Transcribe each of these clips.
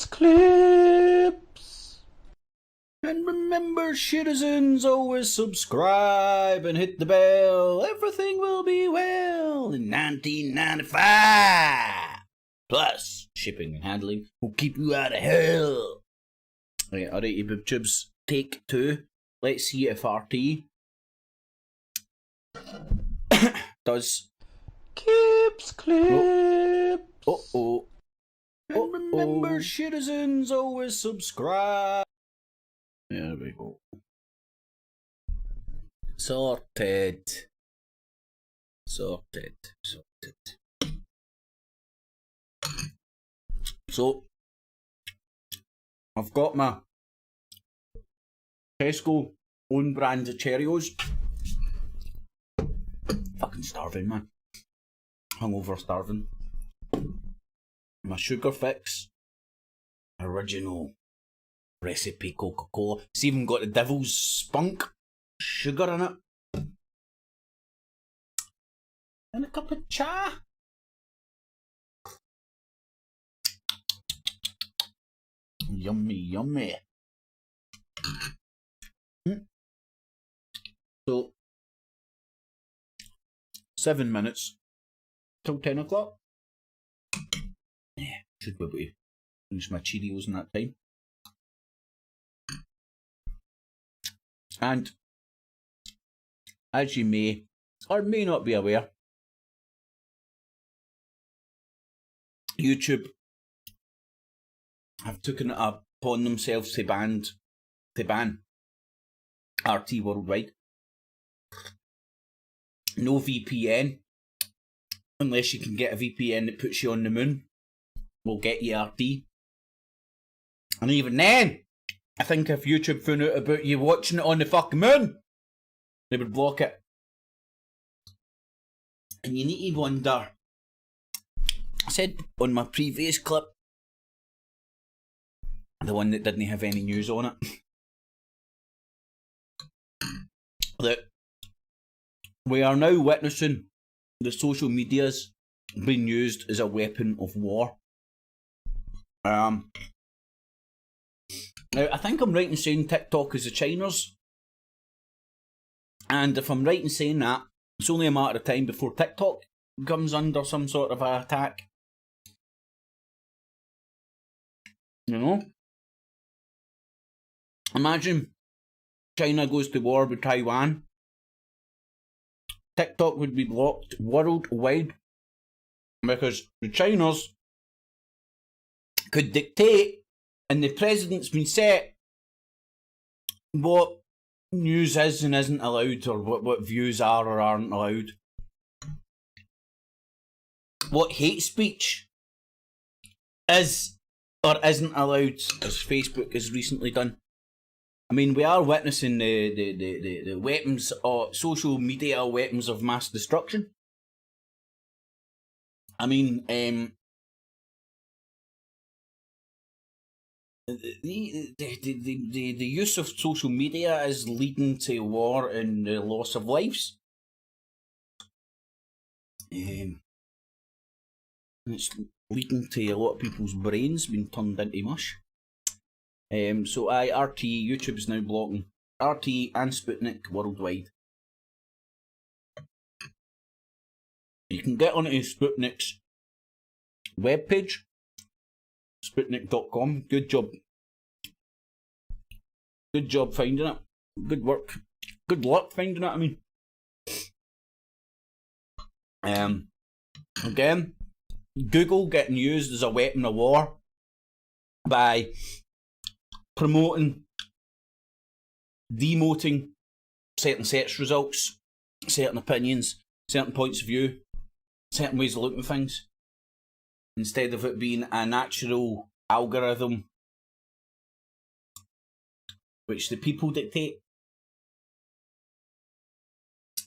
Clips. And remember, citizens, always subscribe and hit the bell. Everything will be well in 1995. Plus, shipping and handling will keep you out of hell. Right, alright, you boob tubes. Take 2. Let's see if RT does Clips. Uh-oh. And remember, citizens, always subscribe. There we go. Sorted. So, I've got my Tesco own brand of Cheerios. Fucking starving, man. Hungover starving. My Sugar Fix original recipe Coca-Cola. It's even got the devil's spunk sugar in it. And a cup of cha. Yummy, yummy. So, 7 minutes till 10 o'clock. Yeah, should be able to finish my Cheerios in that time. And as you may or may not be aware, YouTube have taken it upon themselves to ban RT worldwide. No VPN, unless you can get a VPN that puts you on the moon, will get you RT. And even then, I think if YouTube found out about you watching it on the fucking moon, they would block it. And you need to wonder, I said on my previous clip, the one that didn't have any news on it, that we are now witnessing the social medias being used as a weapon of war. Now, I think I'm right in saying TikTok is the Chiners. And if I'm right in saying that, it's only a matter of time before TikTok comes under some sort of an attack. You know? Imagine China goes to war with Taiwan. TikTok would be blocked worldwide because the Chiners could dictate, and the president's been set, what news is and isn't allowed, or what views are or aren't allowed. What hate speech is or isn't allowed, as Facebook has recently done. I mean, we are witnessing the weapons, social media weapons of mass destruction. I mean, the use of social media is leading to war and the loss of lives. It's leading to a lot of people's brains being turned into mush. So RT, YouTube is now blocking RT and Sputnik worldwide. You can get onto Sputnik's webpage, Sputnik.com. Good job. Good job finding it. Good work. Good luck finding it, I mean. Again, Google getting used as a weapon of war by promoting, demoting certain search results, certain opinions, certain points of view, certain ways of looking at things, instead of it being a natural algorithm which the people dictate.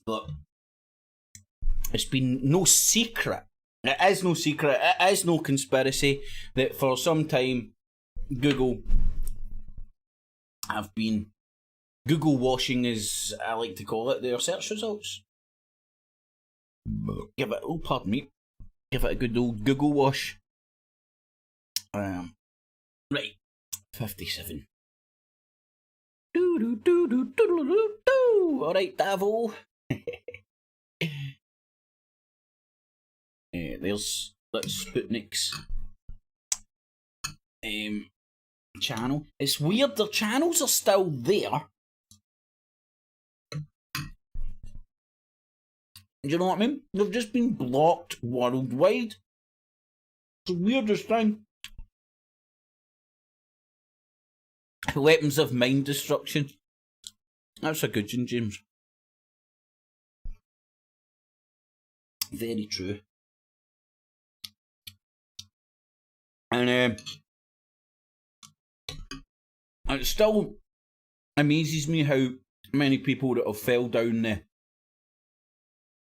But it's been no secret, it is no secret, it is no conspiracy that for some time Google have been Google washing, as I like to call it, their search results. Give it, oh pardon me, give it a good old Google wash. Right, 57. Alright, Davo. There's Sputnik's channel. It's weird, their channels are still there. Do you know what I mean? They've just been blocked worldwide. It's the weirdest thing. Weapons of mind destruction. That's a good one, James. Very true. And it still amazes me how many people that have fell down the,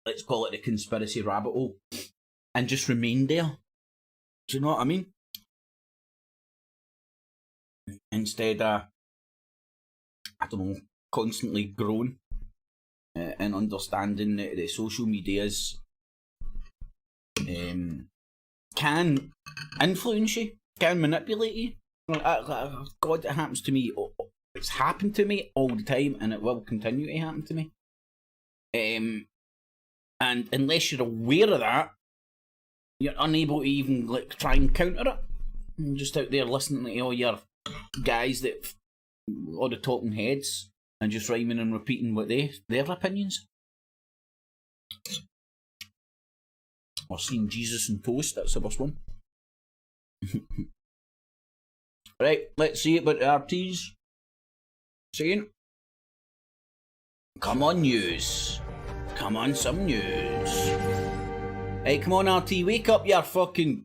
let's call it the conspiracy rabbit hole, and just remained there. Do you know what I mean? Instead of, I don't know, constantly growing and understanding that the social medias can influence you, can manipulate you. God, it happens to me. It's happened to me all the time, and it will continue to happen to me. And unless you're aware of that, you're unable to even like try and counter it. You're just out there listening to all your guys that, all the talking heads, and just rhyming and repeating what their opinions. Or seeing Jesus in post, that's the worst one. Right, let's see about the RTs. Saying, come on news. Come on some news. Hey, come on RT, wake up you fucking...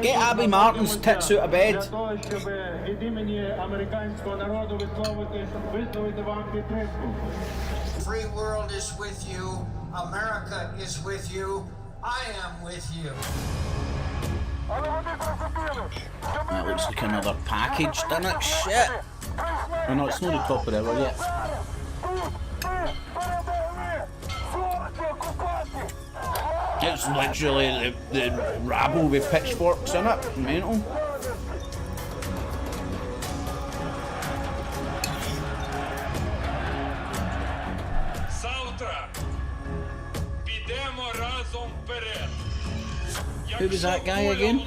Get Abby Martin's tits out of bed. Free world is with you. America is with you. I am with you. That looks like another package, doesn't it? Shit! Oh no, it's not the top of the hour yet. It's literally the rabble with pitchforks in it. Mental. Who was that guy again?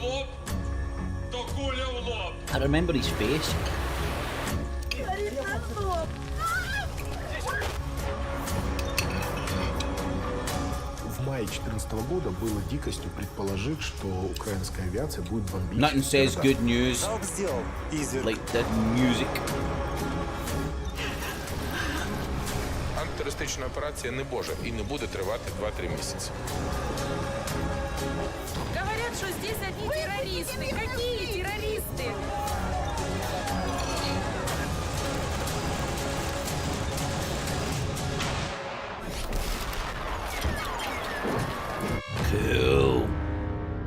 I remember his face. В мае 2014 года было дикостью предположить, что украинская авиация будет бомбить. Nothing says good news like the music. Антитерористична операція не може і не буде тривати 2-3 місяці. Говорят, что здесь одни террористы. Какие террористы? Cool.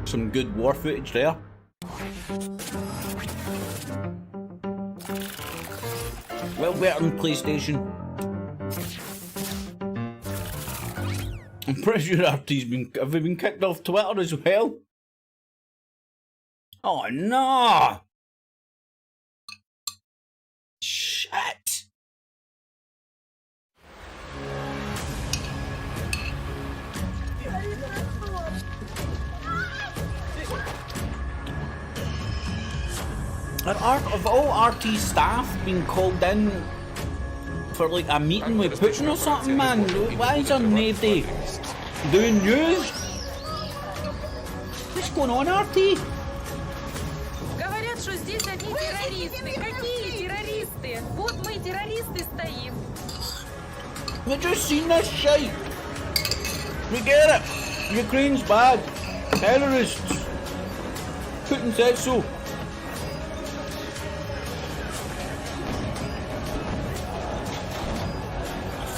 Some good war footage there. Well better than PlayStation. I'm pretty sure have they been kicked off Twitter as well? Oh no! Shit! Have all RT staff been called in for like a meeting with Putin or something, man? Why is there nobody doing news? What's going on, RT? Говорят, что здесь одни террористы. Какие террористы? Вот мы террористы стоим. We just seen this shit. We get it. Ukraine's bad. Terrorists. Putin said so.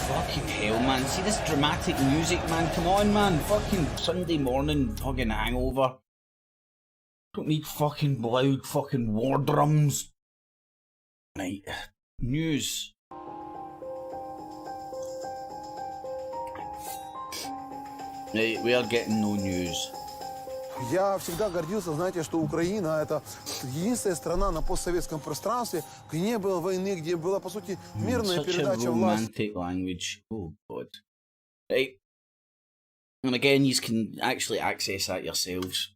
Fucking hell, man. See this dramatic music, man. Come on, man. Fucking Sunday morning fucking hangover. Don't need fucking loud fucking war drums. Right. News. Right, we are getting no news. Я всегда гордился, знаете, что Украина – это единственная страна на постсоветском пространстве, где не было войны, где была, по сути, мирная Such a передача власти. romantic language. Oh, God. Right. And again, you can actually access that yourselves.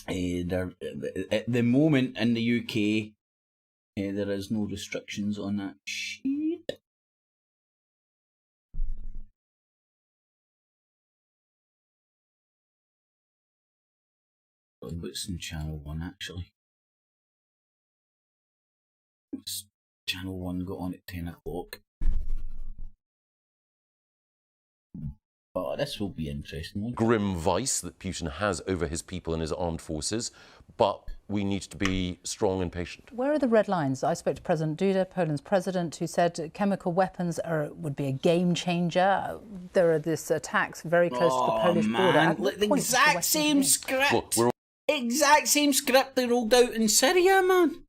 At the moment in the UK, there is no restrictions on that shit. What's in Channel 1 actually? Channel 1 got on at 10 o'clock. Oh, this will be interesting. Grim vice that Putin has over his people and his armed forces, but we need to be strong and patient. Where are the red lines? I spoke to President Duda, Poland's president, who said chemical weapons would be a game changer. There are these attacks very close to the Polish border. Look, the exact same script. Exact same script they rolled out in Syria, man.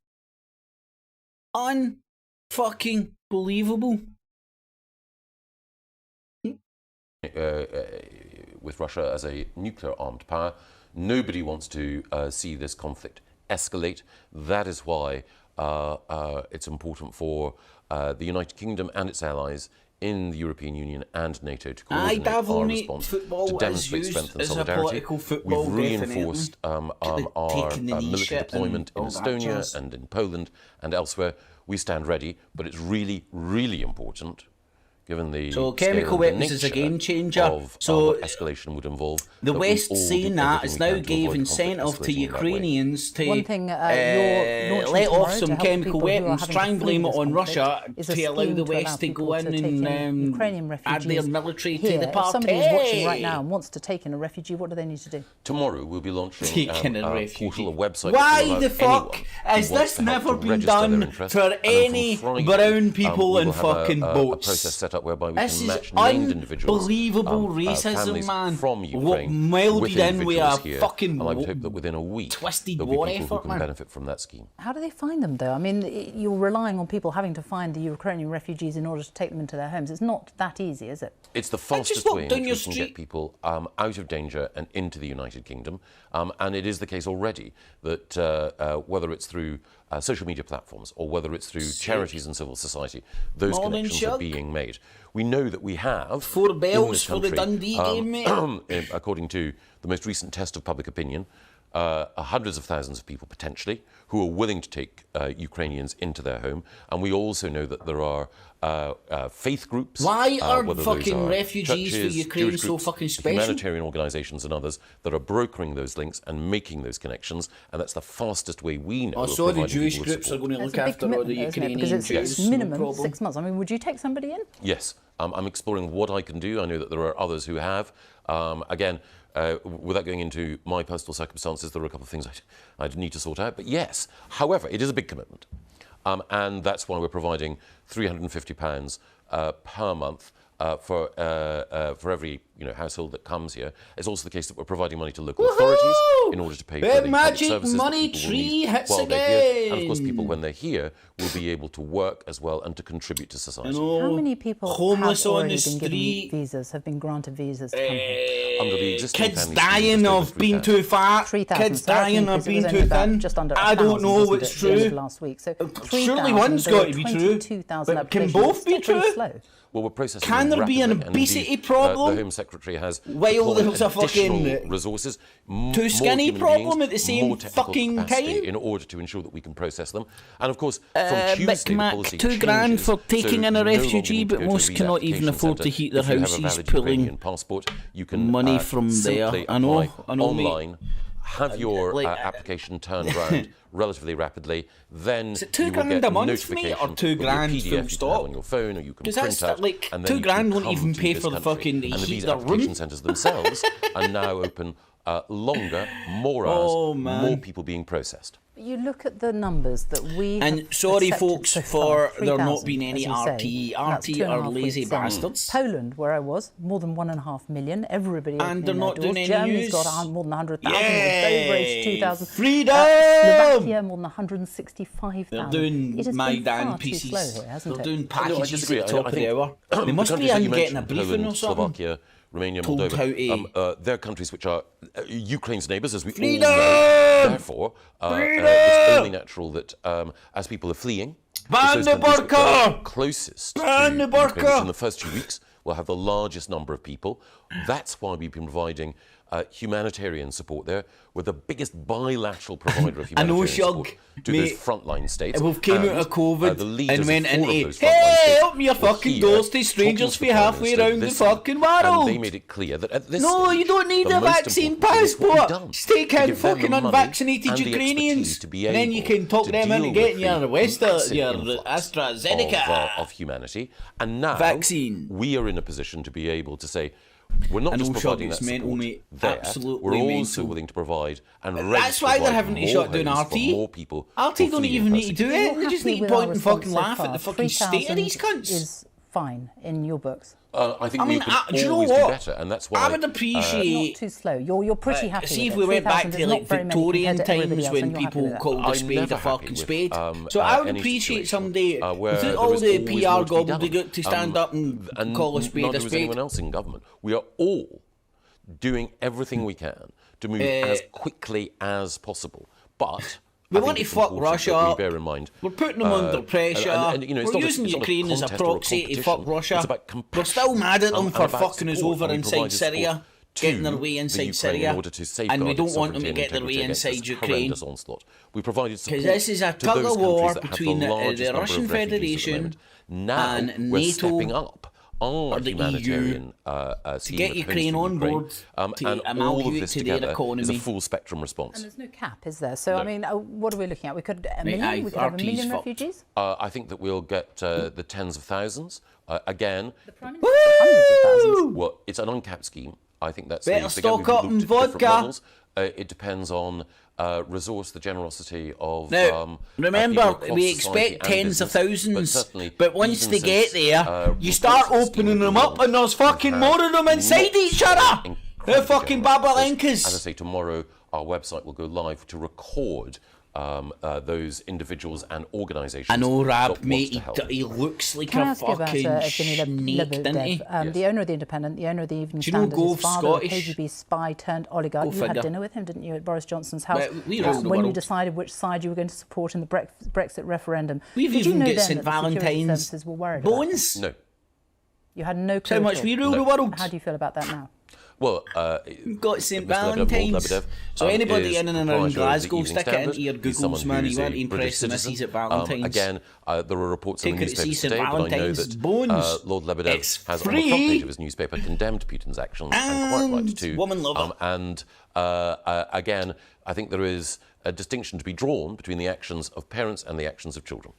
Unfucking believable. With Russia as a nuclear-armed power, nobody wants to see this conflict escalate. That is why it's important for the United Kingdom and its allies in the European Union and NATO to coordinate our response to demonstrate strength and solidarity. We've reinforced our military deployment in Estonia and in Poland and elsewhere. We stand ready, but it's really, really important, given the chemical weapons is a game changer. So what escalation would involve. The West saying that has now gave incentive to Ukrainians to let off some chemical weapons, try and blame it on Russia to allow the West to go in and add their military to the party. If somebody is watching right now and wants to take in a refugee, what do they need to do? Tomorrow we'll be launching a portal, a website. Why the fuck has this never been done for any brown people in fucking boats? A process set up whereby we this can match is named individuals, unbelievable racism, man. From Ukraine, what melded in with a here, fucking and I would hope that within a week twisted there'll be war people effort, who can benefit from that scheme. How do they find them, though? I mean, you're relying on people having to find the Ukrainian refugees in order to take them into their homes. It's not that easy, is it? It's the fastest way in which we can get people out of danger and into the United Kingdom. And it is the case already that whether it's through social media platforms or whether it's through charities and civil society, those connections are being made. We know that we have 4 belts for the Dundee game, mate. According to the most recent test of public opinion, hundreds of thousands of people potentially who are willing to take Ukrainians into their home. And we also know that there are faith groups. Why are fucking refugees for Ukraine so fucking special? Humanitarian organisations and others that are brokering those links and making those connections, and that's the fastest way we know. So the Jewish groups are going to look after all the Ukrainian Jews. Because it's minimum 6 months. I mean, would you take somebody in? Yes, I'm exploring what I can do. I know that there are others who have. Again, without going into my personal circumstances, there are a couple of things I'd need to sort out. But yes, however, it is a big commitment. And that's why we're providing £350 per month for every household that comes here. It's also the case that we're providing money to local authorities in order to pay for the public services money that people tree need hits while they're here. And of course, again. people, when they're here, will be able to work as well and to contribute to society. How many people homeless have on already the been given street, visas, have been granted visas to come here? Under the existing kids family dying of being too fat, 3,000. kids dying of being too thin. Just under I don't 1,000, know wasn't what's it, the end of true. last week. So Surely 3,000, one's there got were to be true. 22,000 But can applications. both be It's still pretty true? slow. Well, we're processing Can them there be an rapidly, and obesity indeed, problem? The Home Secretary has While deployed there's a fucking additional resources, too skinny human problem beings, at the same more technical fucking capacity time? in order to ensure that we can process them. And of course, from Tuesday, Big the Mac, policy £2 grand changes, for taking so in a you no longer refugee, need to but go to a most cannot even reapplication afford to centre. heat their If you have a houses, valid pulling Ukrainian passport, you can money from simply there. I know, apply mate. online. Have your application turned around relatively rapidly, then is it you £2 will grand get a month, notification mate, or £2 grand PDF full you can stop? have on your phone, or you can Because print that's out, like and then £2 you grand can won't come even to pay this for the country. fucking And heat these their application room. centres themselves are now open longer, more hours, more people being processed. You look at the numbers that we And have sorry, accepted folks, so for far, there not 3,000, being any as you RT. say. That's RT 2.5 are lazy weeks in. bastards. Poland, where I was, more than 1.5 million. Everybody And opening they're their not doors. doing any Germany's use. got more than 100,000. Yay! Very 2,000. Freedom! Slovakia, more than 165,000. They're doing it has my been Dan far too pieces. slow here, hasn't They're it? doing packages disagree. at the top I of the think hour. They the must be countries that you getting a mentioned, briefing or Poland, something. Slovakia, Romania, told how Moldova, they're countries which are Ukraine's neighbours, as we Freedom! all know. Therefore, it's only natural that as people are fleeing, Ban the burqa! Closest Ban to the burqa! Ukraine in the first 2 weeks will have the largest number of people. That's why we've been providing humanitarian support there. We're the biggest bilateral provider of humanitarian support to those frontline states. We've came out of COVID and went into, hey, hey, open your fucking doors to strangers for halfway around the fucking world. And they made it clear that at this no, stage, you don't need a vaccine passport. Just take in fucking unvaccinated Ukrainians, and then you can talk them into getting your AstraZeneca of humanity. And now vaccine. We are in a position to be able to say, we're not just providing that support there. Absolutely we're also willing to provide and that's why they're having to shut down RT. More people. RT don't even need to do it. They just need to point and fucking laugh at the fucking state of these cunts. Is fine in your books. I think we can do you know always what? do better, and that's why I would appreciate. Not too slow. You're pretty happy. See with if we went back 3,000 to is like not very many Victorian compared to everybody times else, and when you're happy people with that. called a I'm spade never a fucking happy spade. with, So I would any appreciate situation, someday where without there all is the always PR more to be done. gobbledygook to stand up and call a spade neither a is spade. anyone else in government. We are all doing everything we can to move as quickly as possible, but we want to fuck Russia. Bear in mind, we're putting them under pressure. and, you know, we're using Ukraine as a proxy to fuck Russia. We're still mad at them for fucking us over inside Syria, getting their way inside Syria, and we don't want them to get their way inside Ukraine. We provided support because this is a tug of war between the Russian Federation and we're NATO. Stepping up our the humanitarian to get Ukraine on board to amalgamate to their economy. Is a full spectrum response. And there's no cap, is there? So, I mean, what are we looking at? We could have a million refugees? I think that we'll get the tens of thousands. Again, The Prime Minister said hundreds of thousands. well, it's an uncapped scheme. I think that's better stock up on vodka. It depends on resource, the generosity of. Now, remember, we expect tens of thousands, but once they get there, you start opening them up, and there's fucking more of them inside each other. They're fucking babalenkas. As I say, tomorrow our website will go live to record those individuals and organisations. I know, Rab, that mate, wants to help. he looks like Can I a ask you about fucking Evgeny snake, doesn't he? the owner of The Independent, the owner of the Evening Do you know Standard, his Gove father, Scottish? a KGB spy turned oligarch. Go You had figure. dinner with him, didn't you, at Boris Johnson's house? We ruled the when you world. decided which side you were going to support in the Brexit referendum. We've Did you even know got then St that the security Valentine's services were worried about bones. No. You had no clue How at much all. we rule the world. How do you feel about that now? Well, We've got St Mr. Lord Valentine's. Lebedev, So anybody is in and around proprietor of the Glasgow, Evening stick it Standard. into your He's someone Googles, man. who's You weren't a impressed British with citizen. Mrs. at Valentine's. Again, there are reports in the Take her to see newspapers St. today, but I know Valentine's that bones. Lord Lebedev It's has on the front free. page of his newspaper condemned Putin's actions and quite right too. Woman lover. And again, I think there is a distinction to be drawn between the actions of parents and the actions of children.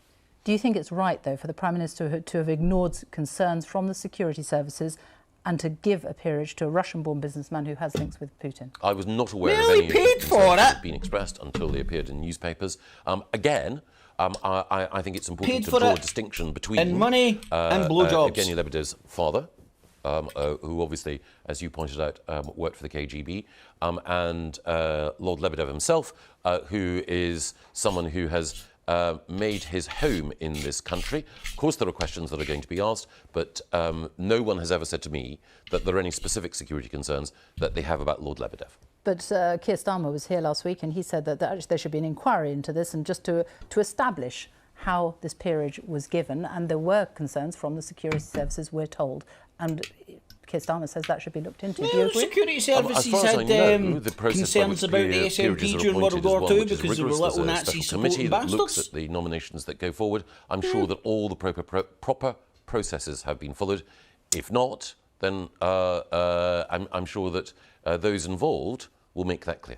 Do you think it's right, though, for the Prime Minister to have ignored concerns from the security services and to give a peerage to a Russian-born businessman who has links with Putin? I was not aware Well, of he any paid of the for concerns that it. had been expressed until they appeared in newspapers. Again, I think it's important Paid to for draw a it distinction between in money and blowjobs. Evgeny Lebedev's father, who obviously, as you pointed out, worked for the KGB, and Lord Lebedev himself, who is someone who has made his home in this country. Of course, there are questions that are going to be asked, but no one has ever said to me that there are any specific security concerns that they have about Lord Lebedev. But Keir Starmer was here last week and he said that there should be an inquiry into this and just to establish how this peerage was given. And there were concerns from the security services, we're told. And Keir Starmer says that should be looked into. Do you Well, agree? security services As far as I had know, the process by concerns which about the peerages are SNP during appointed World War is one II which is because they were rigorous. little There's a Nazi special committee supporting that looks bastards. at the nominations that go forward. I'm sure that all the proper processes have been followed. If not, then I'm sure that those involved will make that clear.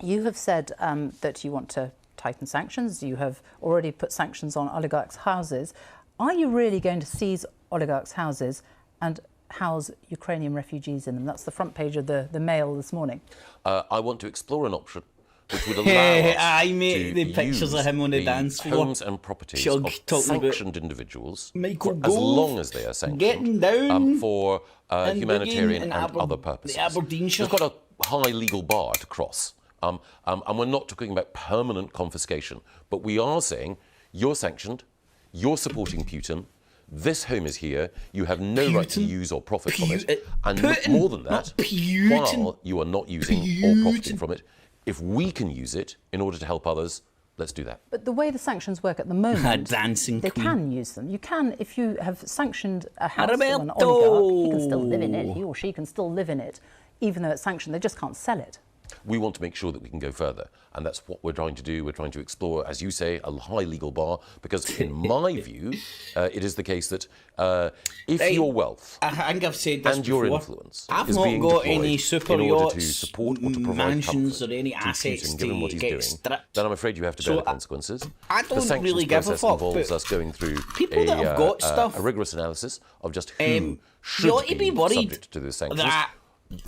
You have said that you want to tighten sanctions. You have already put sanctions on oligarchs' houses. Are you really going to seize oligarchs' houses and house Ukrainian refugees in them? That's the front page of the Mail this morning. I want to explore an option which would allow us Aye, mate, to the pictures use of him on the dance floor. homes and properties Shug of talking about sanctioned individuals, Michael as Gove long as they are sanctioned, getting down for and humanitarian digging and in other purposes. the Aberdeenshire. There's quite a high legal bar to cross. And we're not talking about permanent confiscation, but we are saying you're sanctioned, you're supporting Putin, This home is here. You have no right to use or profit from it. And Putin, more than not that, Putin. while you are not using or profiting from it, if we can use it in order to help others, let's do that. But the way the sanctions work at the moment, Dancing they queen. can use them. You can, if you have sanctioned a house of an Roberto. oligarch, he can still live in it. He or she can still live in it, even though it's sanctioned. They just can't sell it. We want to make sure that we can go further, and that's what we're trying to do. We're trying to explore, as you say, a high legal bar, because in my view, it is the case that if your wealth I think I've said this and your before. influence I've is not being got deployed any super in order to yachts, support or to provide mansions, comfort or any to assets Putin, given to what he's get doing, stripped. then I'm afraid you have to bear So the consequences. I The don't sanctions really give a process fuck, involves but us going through people that have got stuff, a rigorous analysis of just who you should ought to be worried subject to the sanctions. that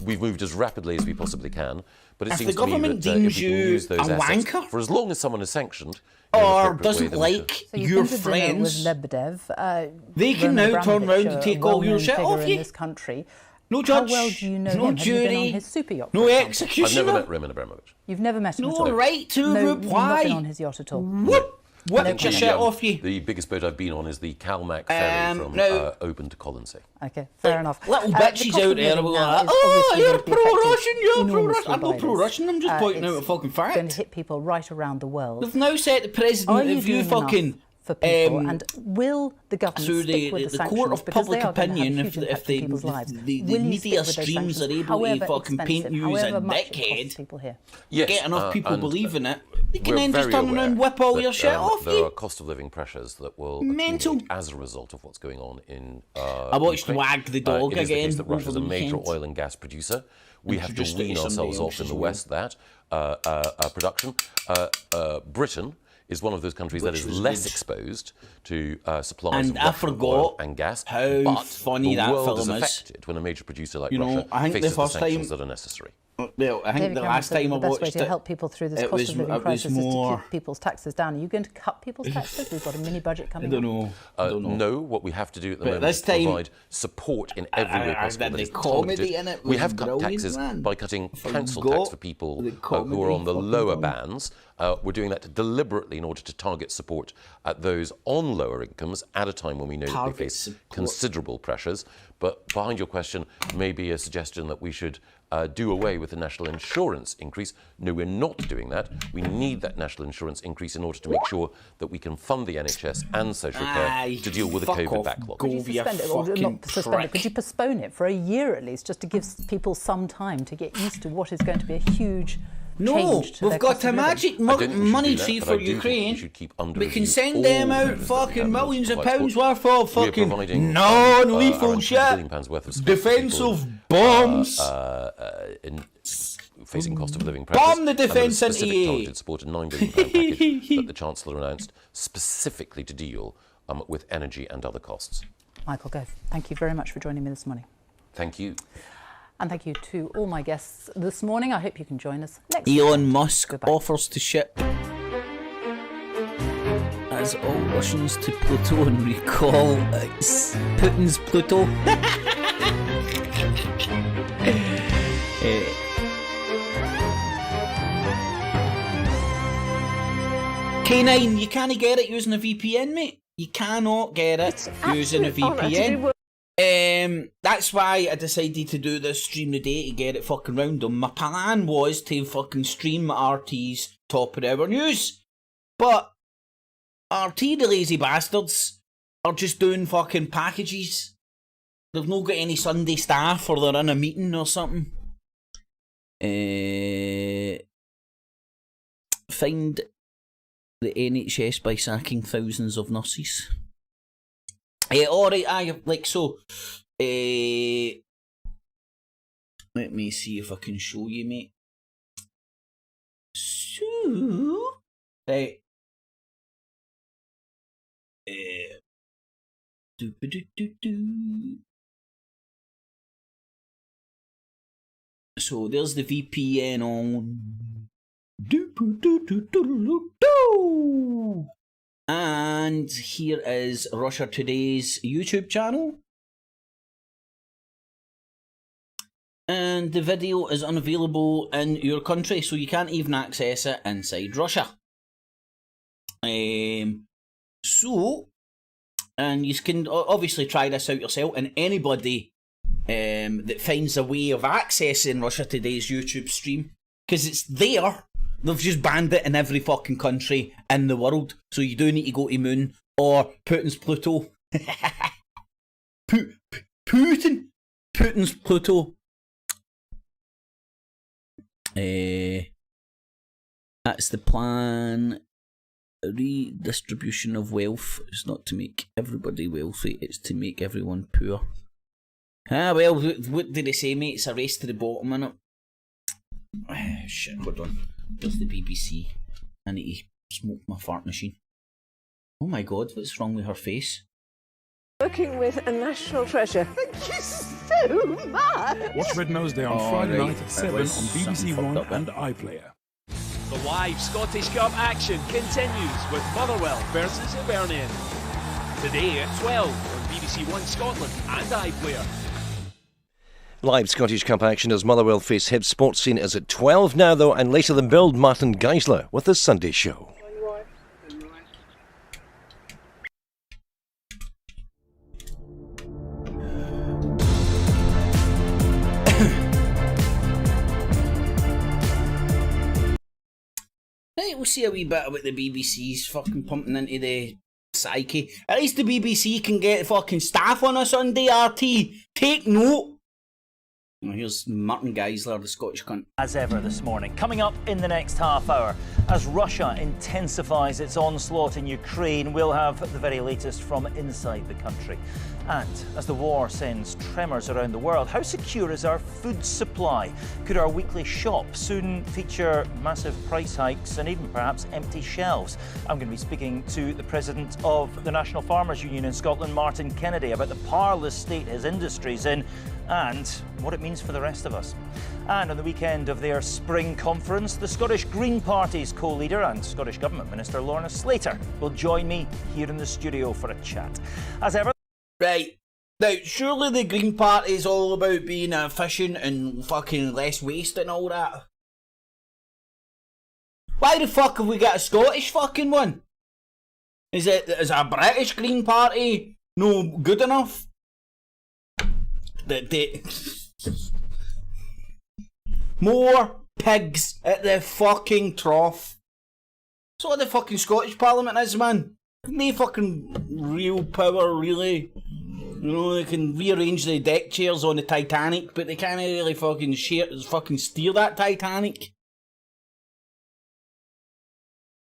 We've moved as rapidly as we possibly can, but it if seems the to me government that if deems we can you use those a assets wanker, for as long as someone is sanctioned in an or appropriate way, doesn't then we should. like So you've your been to dinner with friends, Lebedev. they can Roman now turn round Abramovich, and a take all your well-known shit figure off in you. this country. No judge, How well do you know no him? Have you been jury, on his super yacht? no for example? I've executioner, never met Roman Abramovich. You've never met him at no all? right to No, you've not reply. been on his yacht at all. Whoop! Whip No your comment. shit off you. The biggest boat I've been on is the Calmac ferry from now- Oban to Colonsay. Okay, fair enough. Little The bitches cost out of there living will be now like, is oh, obviously you're going to be affected pro-Russian, you're pro-Russian. enormously I'm not by this. pro-Russian, I'm just pointing out a It's fucking going fact. to hit people right around the world. They've now set the Are president you if you doing fucking enough for people, and will the government through stick with the the court of sanctions, because public they are going to have a opinion, huge if impact they on people's lives? the Will you media stick with those streams are sanctions, able to however fucking paint expensive, you as a however much it dickhead, costs people here? Yes, get enough people and, believing it, they can we're then just very turn around aware and whip all that, your shit off there you. are cost of living pressures that will Mental. accumulate as a result of what's going on in I watched Ukraine. Wag the Dog it is the again case that Russia's over a the major weekend. oil and gas producer. We have to Introduced it wean to ourselves somebody off in else the as West that production. Britain is one of those countries that Which is was less good. exposed to supplies And of I Russian forgot oil and gas. how but funny the that world film is is. affected when a major producer like You know, Russia I think the faces first the sanctions time- that are necessary. Well, I think David the Cameron last said time I the best way watched to it, help people through this it cost was- of living it was crisis is to more- keep people's taxes down. Are you going to cut people's taxes? We've got a mini budget I coming don't up. know. I don't know. No, what we have to do at the But moment this is time- provide support in every way possible. the that is comedy targeted. in it We was have cut brilliant, taxes man. by cutting I council forgot tax for people the who are comedy on the fucking lower done. bands. We're doing that deliberately in order to target support at those on lower incomes at a time when we know that Target they face support. considerable pressures. But behind your question may be a suggestion that we should do away with the national insurance increase. No, we're not doing that. We need that national insurance increase in order to make sure that we can fund the NHS and social care to deal with the fuck COVID off. backlog. Go Could you via suspend it, or fucking not suspend it? prick. Could you postpone it for a year at least, just to give people some time to get used to what is going to be a huge No, change to their we've got cost a of living? magic I don't think we should money do that, tree but for I do think Ukraine. we should keep under We can review send all them the out measures that we fucking have in order to millions of provide pounds support. worth of We're fucking providing, non-lethal around shit, £2 billion worth of support to defense people, of bombs. in facing cost of living pressures. Bomb the and there was defence into specific you. targeted support, a £9 billion package that the Chancellor announced specifically to deal with energy and other costs. Michael Gove, thank you very much for joining me this morning. Thank you. And thank you to all my guests this morning. I hope you can join us next Elon time. Musk Goodbye. offers to ship as all Russians to Pluto and recall Putin's Pluto. K9, you can't get it using a VPN, mate. You cannot get it using a VPN. That's why I decided to do this stream today to get it fucking round them. My plan was to fucking stream RT's top of the hour news, but RT, the lazy bastards, are just doing fucking packages. They've not got any Sunday staff, or they're in a meeting or something. Find the NHS by sacking thousands of nurses. Alright, like so. Let me see if I can show you, mate. So, right. So there's the VPN on. And here is Russia Today's YouTube channel. And the video is unavailable in your country, so you can't even access it inside Russia. So, And you can obviously try this out yourself, and anybody that finds a way of accessing Russia Today's YouTube stream, because it's there, they've just banned it in every fucking country in the world, so you do need to go to Moon or Putin's Pluto. Putin's Pluto. That's the plan. Redistribution of wealth is not to make everybody wealthy, it's to make everyone poor. Ah, well, what did they say, mate? It's a race to the bottom, innit? Shit, hold on. There's the BBC. I need to smoke my fart machine. Oh my god, what's wrong with her face? Working with a national treasure. Thank you so much! Watch Red Nose Day on Friday night at 7 on BBC One and iPlayer. The live Scottish Cup action continues with Motherwell versus Hibernian. Today at 12 on BBC One Scotland and iPlayer. Live Scottish Cup action as Motherwell face Hibs. Sports Scene is at 12 now, though, and later than Build, Martin Geisler with the Sunday Show. Right, we'll see a wee bit about the BBC's fucking pumping into the psyche. At least the BBC can get fucking staff on a Sunday, RT. Take note. Well, here's Martin Geisler, the Scottish cunt. As ever this morning, coming up in the next half hour, as Russia intensifies its onslaught in Ukraine, we'll have the very latest from inside the country. And as the war sends tremors around the world, how secure is our food supply? Could our weekly shop soon feature massive price hikes and even perhaps empty shelves? I'm going to be speaking to the president of the National Farmers Union in Scotland, Martin Kennedy, about the parlous state his industry's in and what it means for the rest of us. And on the weekend of their spring conference, the Scottish Green Party's co-leader and Scottish Government Minister Lorna Slater will join me here in the studio for a chat. As ever... Right. Now, surely the Green Party is all about being efficient and fucking less waste and all that. Why the fuck have we got a Scottish fucking one? Is a British Green Party no good enough? More pigs at the fucking trough. That's what the fucking Scottish Parliament is, man. No fucking real power, really. You know, they can rearrange the deck chairs on the Titanic, but they can't really fucking steer that Titanic.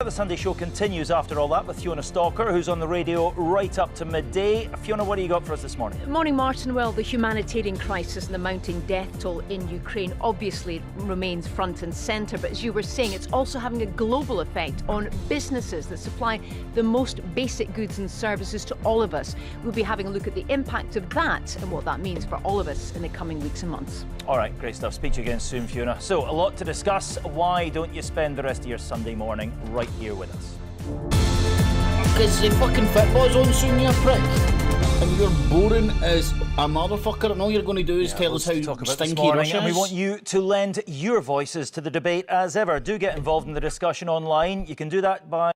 The Sunday Show continues after all that with Fiona Stalker, who's on the radio right up to midday. Fiona, what do you got for us this morning? Morning, Martin. Well, the humanitarian crisis and the mounting death toll in Ukraine obviously remains front and centre, but as you were saying, it's also having a global effect on businesses that supply the most basic goods and services to all of us. We'll be having a look at the impact of that and what that means for all of us in the coming weeks and months. All right, great stuff. Speak to you again soon, Fiona. So, a lot to discuss. Why don't you spend the rest of your Sunday morning right here with us? Because the fucking football's on soon, you prick. And you're boring as a motherfucker, and all you're going to do is tell us how stinky Russia is. And we want you to lend your voices to the debate as ever. Do get involved in the discussion online. You can do that by...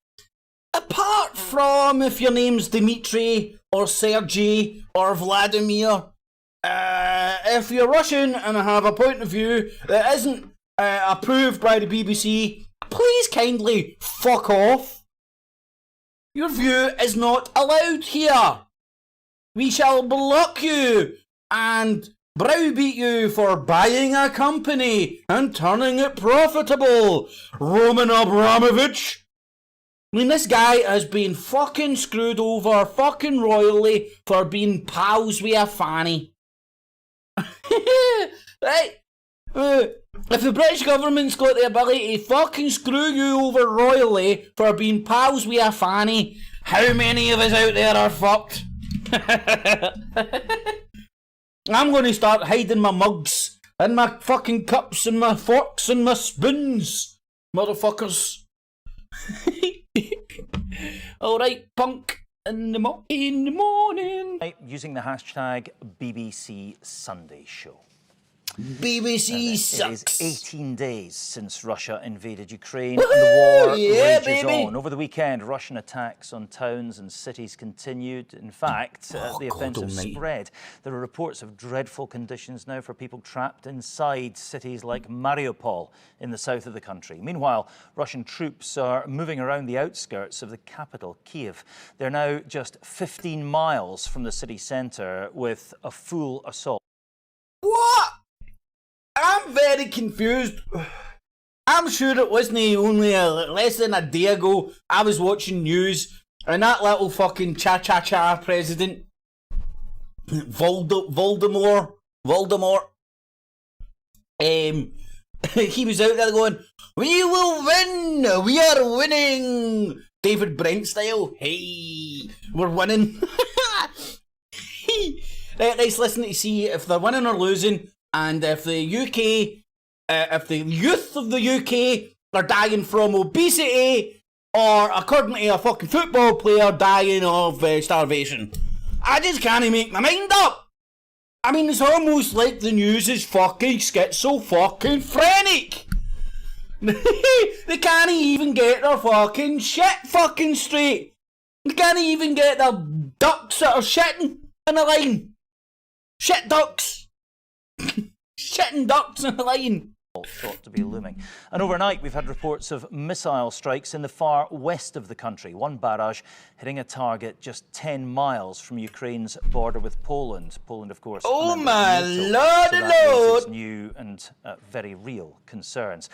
Apart from if your name's Dmitry or Sergei or Vladimir, if you're Russian and have a point of view that isn't approved by the BBC, please kindly fuck off. Your view is not allowed here. We shall block you and browbeat you for buying a company and turning it profitable. Roman Abramovich. I mean, this guy has been fucking screwed over fucking royally for being pals with a fanny. Right? If the British government's got the ability to fucking screw you over royally for being pals with a fanny, how many of us out there are fucked? I'm going to start hiding my mugs and my fucking cups and my forks and my spoons, motherfuckers. Alright, punk. In the morning. Using the hashtag BBC Sunday Show. BBC It sucks. is 18 days since Russia invaded Ukraine, and the war rages on. Over the weekend, Russian attacks on towns and cities continued. In fact, the offensive spread. There are reports of dreadful conditions now for people trapped inside cities like Mariupol in the south of the country. Meanwhile, Russian troops are moving around the outskirts of the capital, Kiev. They're now just 15 miles from the city centre with a full assault. What? I'm very confused. I'm sure it wasn't only less than a day ago I was watching news and that little fucking cha-cha-cha president, Voldemort, he was out there going, "We will win! We are winning!" David Brent style. Hey, we're winning. Right, let's listen to see if they're winning or losing, and if the UK, if the youth of the UK are dying from obesity, or according to a fucking football player dying of starvation. I just can't make my mind up. I mean, it's almost like the news is fucking schizo-fucking-phrenic. They can't even get their fucking shit fucking straight. They can't even get their ducks that are shitting in a line. Shit ducks. Shitting ducks in a line. Thought to be looming. And overnight we've had reports of missile strikes in the far west of the country. One barrage hitting a target just 10 miles from Ukraine's border with Poland. Poland, of course. Oh my lordy lord! lord! New and very real concerns.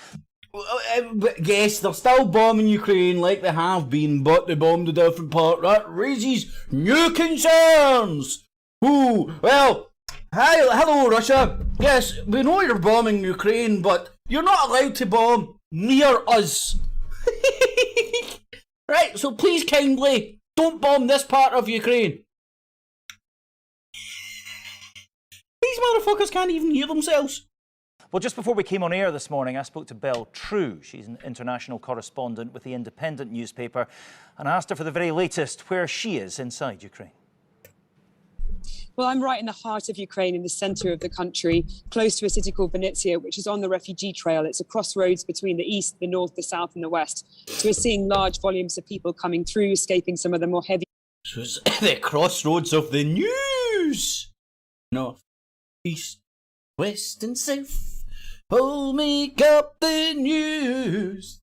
Yes, they're still bombing Ukraine like they have been, but they bombed a different part. That raises new concerns. Ooh, well. Hi, hello Russia. Yes, we know you're bombing Ukraine, but you're not allowed to bomb near us. Right, so please kindly don't bomb this part of Ukraine. These motherfuckers can't even hear themselves. Well, just before we came on air this morning, I spoke to Belle True. She's an international correspondent with the Independent newspaper, and I asked her for the very latest, where she is inside Ukraine. Well, I'm right in the heart of Ukraine, in the centre of the country, close to a city called Vinnytsia, which is on the refugee trail. It's a crossroads between the east, the north, the south and the west. So we're seeing large volumes of people coming through, escaping some of the more heavy... So it's the crossroads of the news. North, east, west and south. Oh, make up the news.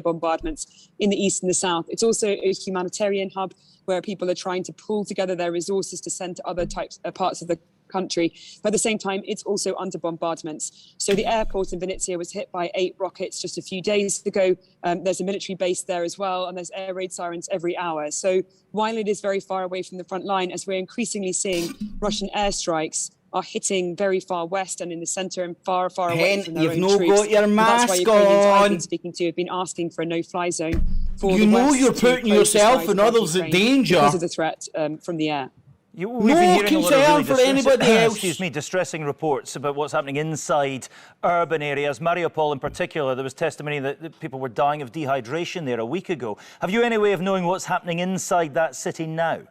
bombardments in the east and the south. It's also a humanitarian hub where people are trying to pull together their resources to send to other parts of the country. But at the same time, it's also under bombardments. So the airport in Vinnytsia was hit by 8 rockets just a few days ago. There's a military base there as well, and there's air raid sirens every hour. So while it is very far away from the front line, as we're increasingly seeing Russian airstrikes are hitting very far west and in the centre and far, far away from their own troops. You've not got your mask that's why Ukrainians I've been on. speaking to have been asking for a no-fly zone for You the know West you're to putting close the yourself skies and above others at Ukraine danger. because of the threat from the air. We've been hearing a lot of really concern for anybody else. Excuse me, distressing reports about what's happening inside urban areas. Mariupol in particular, there was testimony that people were dying of dehydration there a week ago. Have you any way of knowing what's happening inside that city now?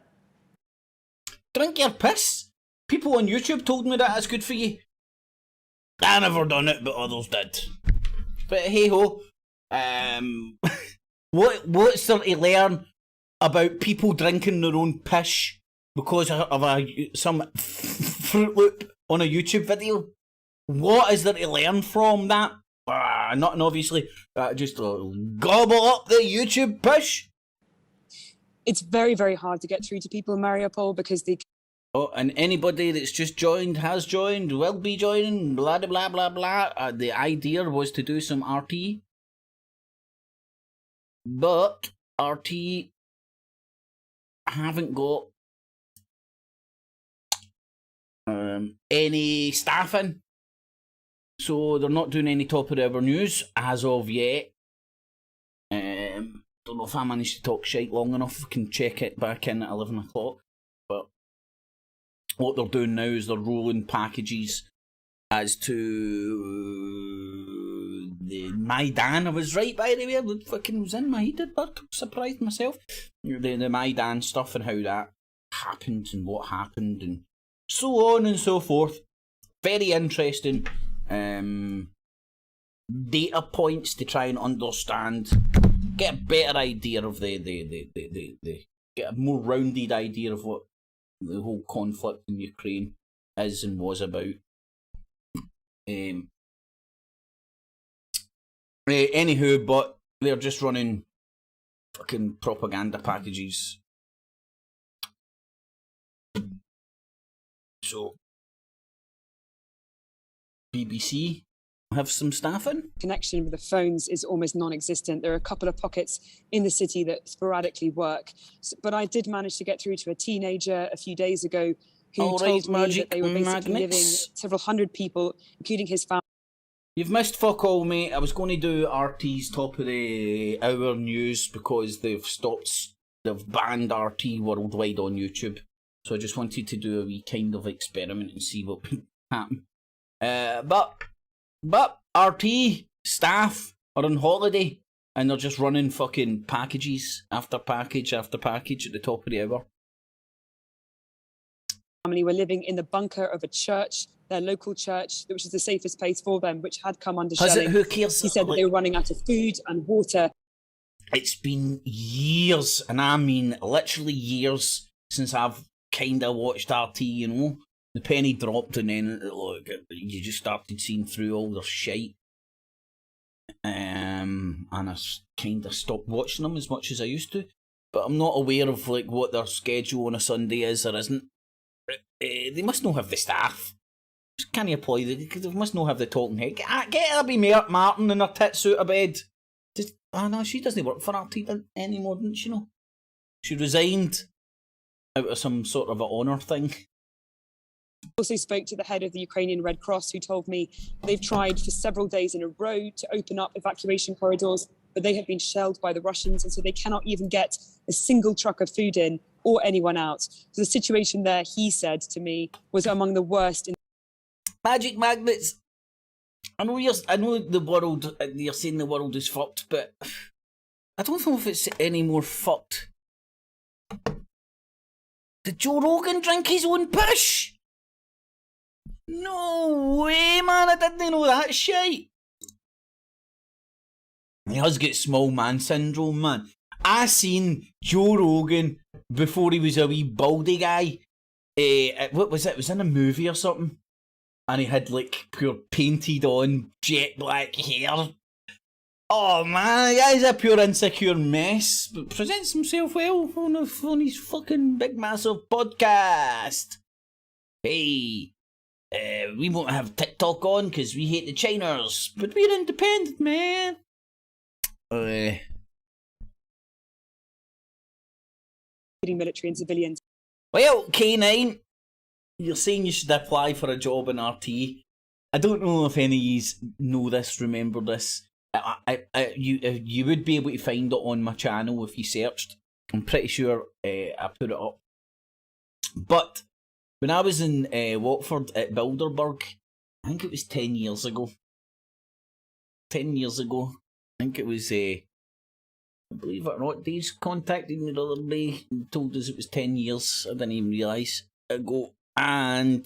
Drink your piss. People on YouTube told me that it's good for you. I never done it, but others did. But hey ho, what's there to learn about people drinking their own piss because of some Fruit Loop on a YouTube video? What is there to learn from that? Nothing, obviously. Just gobble up the YouTube piss. It's very, very hard to get through to people in Mariupol because they... Oh, and anybody that's just joined, has joined, will be joining, blah, blah, blah, blah. The idea was to do some RT. But RT haven't got any staffing. So they're not doing any top of the hour news as of yet. Don't know if I managed to talk shite long enough. I can check it back in at 11 o'clock. But what they're doing now is they're rolling packages as to the Maidan. I was right, by the way. I fucking was in my heated bird. Surprised myself. The Maidan stuff and how that happened and what happened and so on and so forth. Very interesting data points to try and understand, get a better idea of get a more rounded idea of what the whole conflict in Ukraine is and was about. Anywho, but they're just running fucking propaganda packages. So, BBC have some staffing. Connection with the phones is almost non-existent. There are a couple of pockets in the city that sporadically work. But I did manage to get through to a teenager a few days ago who told me that they were basically living, several hundred people, including his family. You've missed fuck all, mate. I was going to do RT's top of the hour news because they've banned RT worldwide on YouTube. So I just wanted to do a wee kind of experiment and see what would happen. But RT staff are on holiday and they're just running fucking packages after package after package at the top of the hour. Family were living in the bunker of a church, their local church, which is the safest place for them, which had come under shelling. Who cares? He said that they were running out of food and water. It's been years, and I mean literally years, since I've kind of watched RT, you know. The penny dropped and then look, you just started seeing through all their shite. And I kind of stopped watching them as much as I used to. But I'm not aware of like what their schedule on a Sunday is or isn't. They must not have the staff. Just can't apply they must not have the talking head. Get Abby Martin in her tits out of bed. No, she doesn't work for RT anymore, doesn't she? No, she resigned out of some sort of an honour thing. Also spoke to the head of the Ukrainian Red Cross, who told me they've tried for several days in a row to open up evacuation corridors, but they have been shelled by the Russians, and so they cannot even get a single truck of food in or anyone out. So the situation there, he said to me, was among the worst. Magic magnets. I know the world. You're saying the world is fucked, but I don't know if it's any more fucked. Did Joe Rogan drink his own piss? No way, man! I didn't know that shit. He has got small man syndrome, man. I seen Joe Rogan before he was a wee baldy guy. What was it? It was in a movie or something. And he had like pure painted on jet black hair. Oh man, the guy's a pure insecure mess, but presents himself well on his fucking big massive podcast. Hey, we won't have TikTok on because we hate the Chiners, but we're independent, man. Military and civilians. Well, K9, you're saying you should apply for a job in RT. I don't know if any of you know this, remember this. You would be able to find it on my channel if you searched. I'm pretty sure I put it up. But when I was in Watford at Bilderberg, I think it was 10 years ago. 10 years ago. I think it was, believe it or not, Dave's contacted me the other day and told us it was 10 years. I didn't even realise ago. And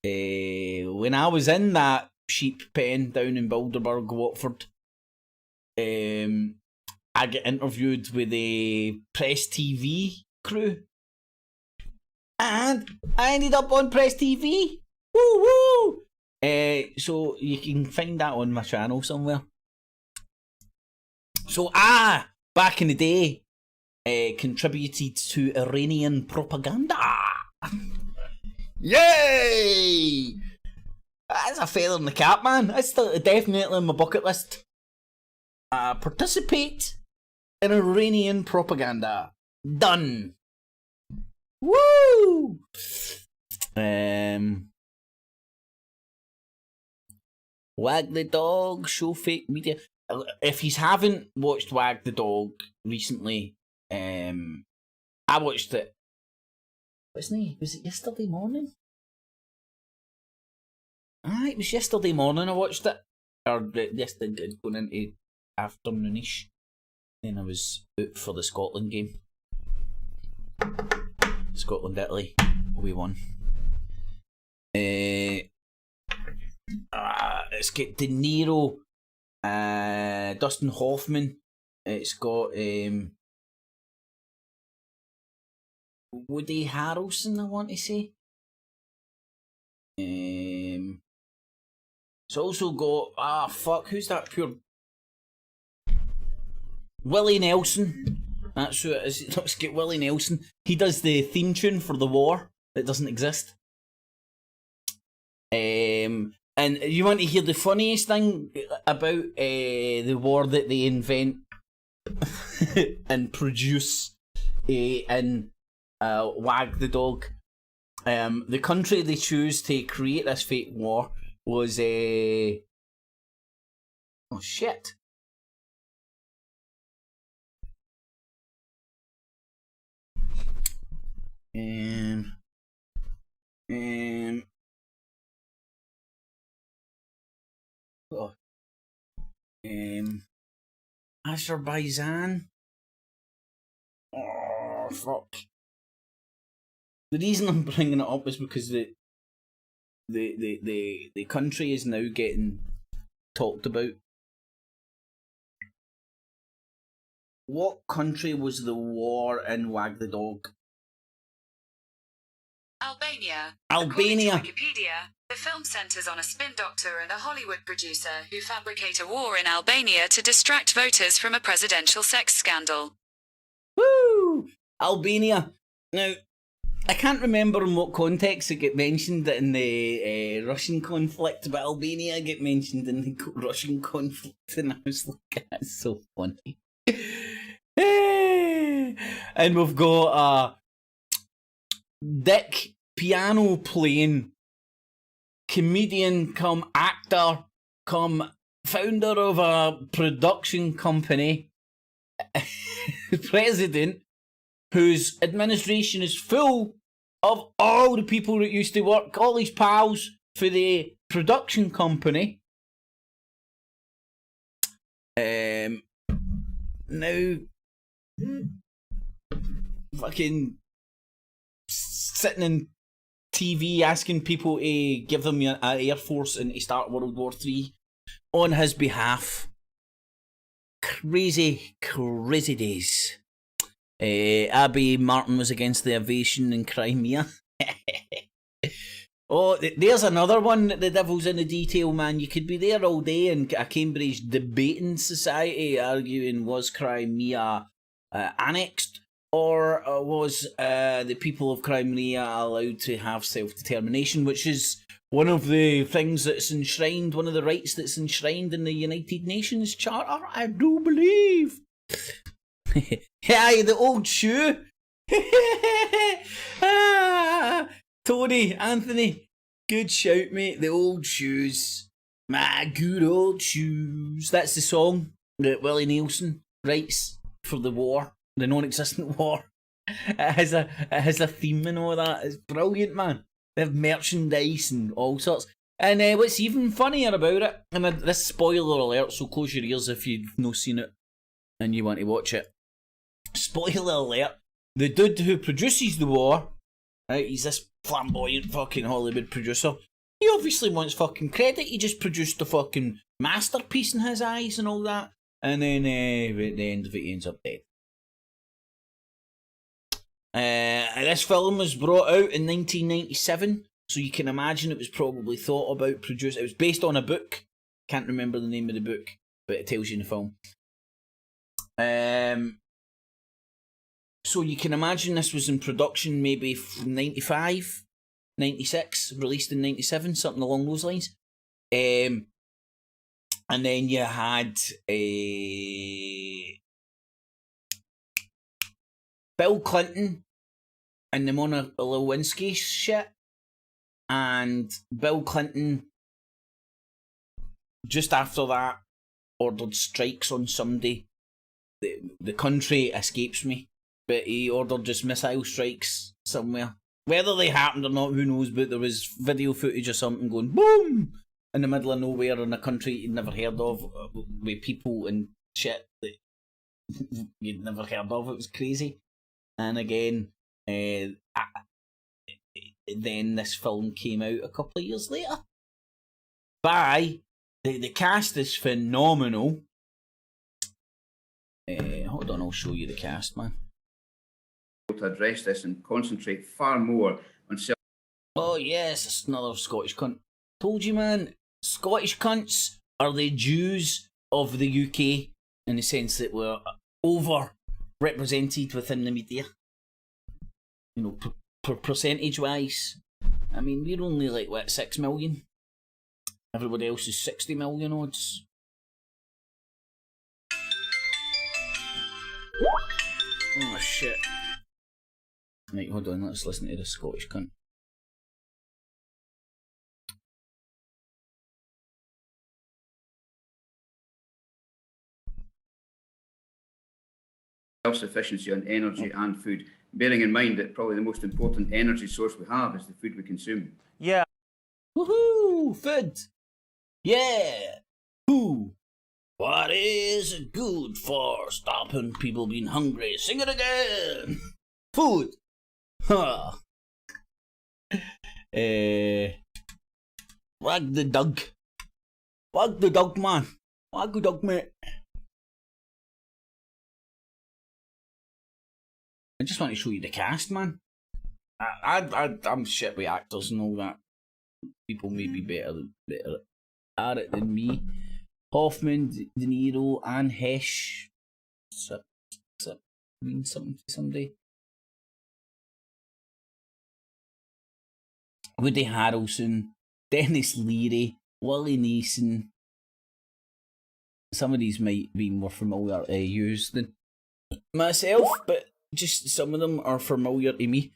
when I was in that sheep pen down in Bilderberg, Watford, I get interviewed with the Press TV crew. And I ended up on Press TV. Woo woo! So you can find that on my channel somewhere. So back in the day, contributed to Iranian propaganda. Yay! That's a feather in the cap, man. That's definitely on my bucket list. Participate in Iranian propaganda. Done. Woo! Wag the Dog, show fake media. If you haven't watched Wag the Dog recently, I watched it. Wasn't he? Was it yesterday morning? It was yesterday morning I watched it. Or yesterday, going into afternoonish. Then I was out for the Scotland game. Scotland, Italy. we won. It's got De Niro, Dustin Hoffman. It's got Woody Harrelson, I want to say. It's also got who's that pure Willie Nelson. That's who it is. Let's get Willie Nelson. He does the theme tune for the war that doesn't exist. And you want to hear the funniest thing about the war that they invent and produce in Wag the Dog? The country they choose to create this fake war was oh shit. Azerbaijan. Oh fuck. The reason I'm bringing it up is because the country is now getting talked about. What country was the war in Wag the Dog? Albania. Albania. According to Wikipedia, the film centers on a spin doctor and a Hollywood producer who fabricate a war in Albania to distract voters from a presidential sex scandal. Woo! Albania. Now, I can't remember in what context it get mentioned in the Russian conflict, but Albania get mentioned in the Russian conflict, and I was like, that's so funny. And we've got Dick, piano playing, comedian come actor come founder of a production company, president, whose administration is full of all the people that used to work, all his pals for the production company. Now, fucking sitting in TV asking people to give them an Air Force and to start World War III on his behalf. Crazy, crazy days. Abby Martin was against the invasion in Crimea. Oh, there's another one, the devil's in the detail, man. You could be there all day in a Cambridge debating society arguing, was Crimea annexed, or was the people of Crimea allowed to have self-determination, which is one of the things that's enshrined, one of the rights that's enshrined in the United Nations Charter, I do believe. Hey, the old shoe. Tony, Anthony, good shout, mate. The old shoes. My good old shoes. That's the song that Willie Nelson writes for the war, the non-existent war. It has a theme and all that. It's brilliant, man. They have merchandise and all sorts. And what's even funnier about it, and this spoiler alert, so close your ears if you've not seen it and you want to watch it. Spoiler alert, the dude who produces the war, right, he's this flamboyant fucking Hollywood producer. He obviously wants fucking credit. He just produced a fucking masterpiece in his eyes and all that. And then at the end of it, he ends up dead. This film was brought out in 1997, so you can imagine it was probably thought about, produced. It was based on a book. Can't remember the name of the book, but it tells you in the film. So you can imagine this was in production maybe from 95, 96, released in 97, something along those lines. And then you had Bill Clinton and the Monica Lewinsky shit. And Bill Clinton, just after that, ordered strikes on somebody. The country escapes me, but he ordered just missile strikes somewhere. Whether they happened or not, who knows, but there was video footage or something going boom in the middle of nowhere in a country you'd never heard of, with people and shit that you'd never heard of. It was crazy. And again, then this film came out a couple of years later. The cast is phenomenal. Hold on, I'll show you the cast, man. To address this and concentrate far more on self. Oh yes, it's another Scottish cunt. Told you, man. Scottish cunts are the Jews of the UK in the sense that we're over-represented within the media. You know, percentage-wise. I mean, we're only like, what, 6 million? Everybody else is 60 million odds. Oh, shit. Right, hold on, let's listen to the Scottish cunt. Self-sufficiency on energy and food, bearing in mind that probably the most important energy source we have is the food we consume. Yeah. Woohoo! Food! Yeah! Who? What is good for stopping people being hungry? Sing it again! Food! Huh. Wag the dog. Wag the dog, man. Wag the dog, mate. I just want to show you the cast, man. I'm shit with actors and all that. People may be better at it than me. Hoffman, De Niro, and Hesh. Mean something to somebody. Woody Harrelson, Dennis Leary, Willie Neeson. Some of these might be more familiar to you than myself, but just some of them are familiar to me.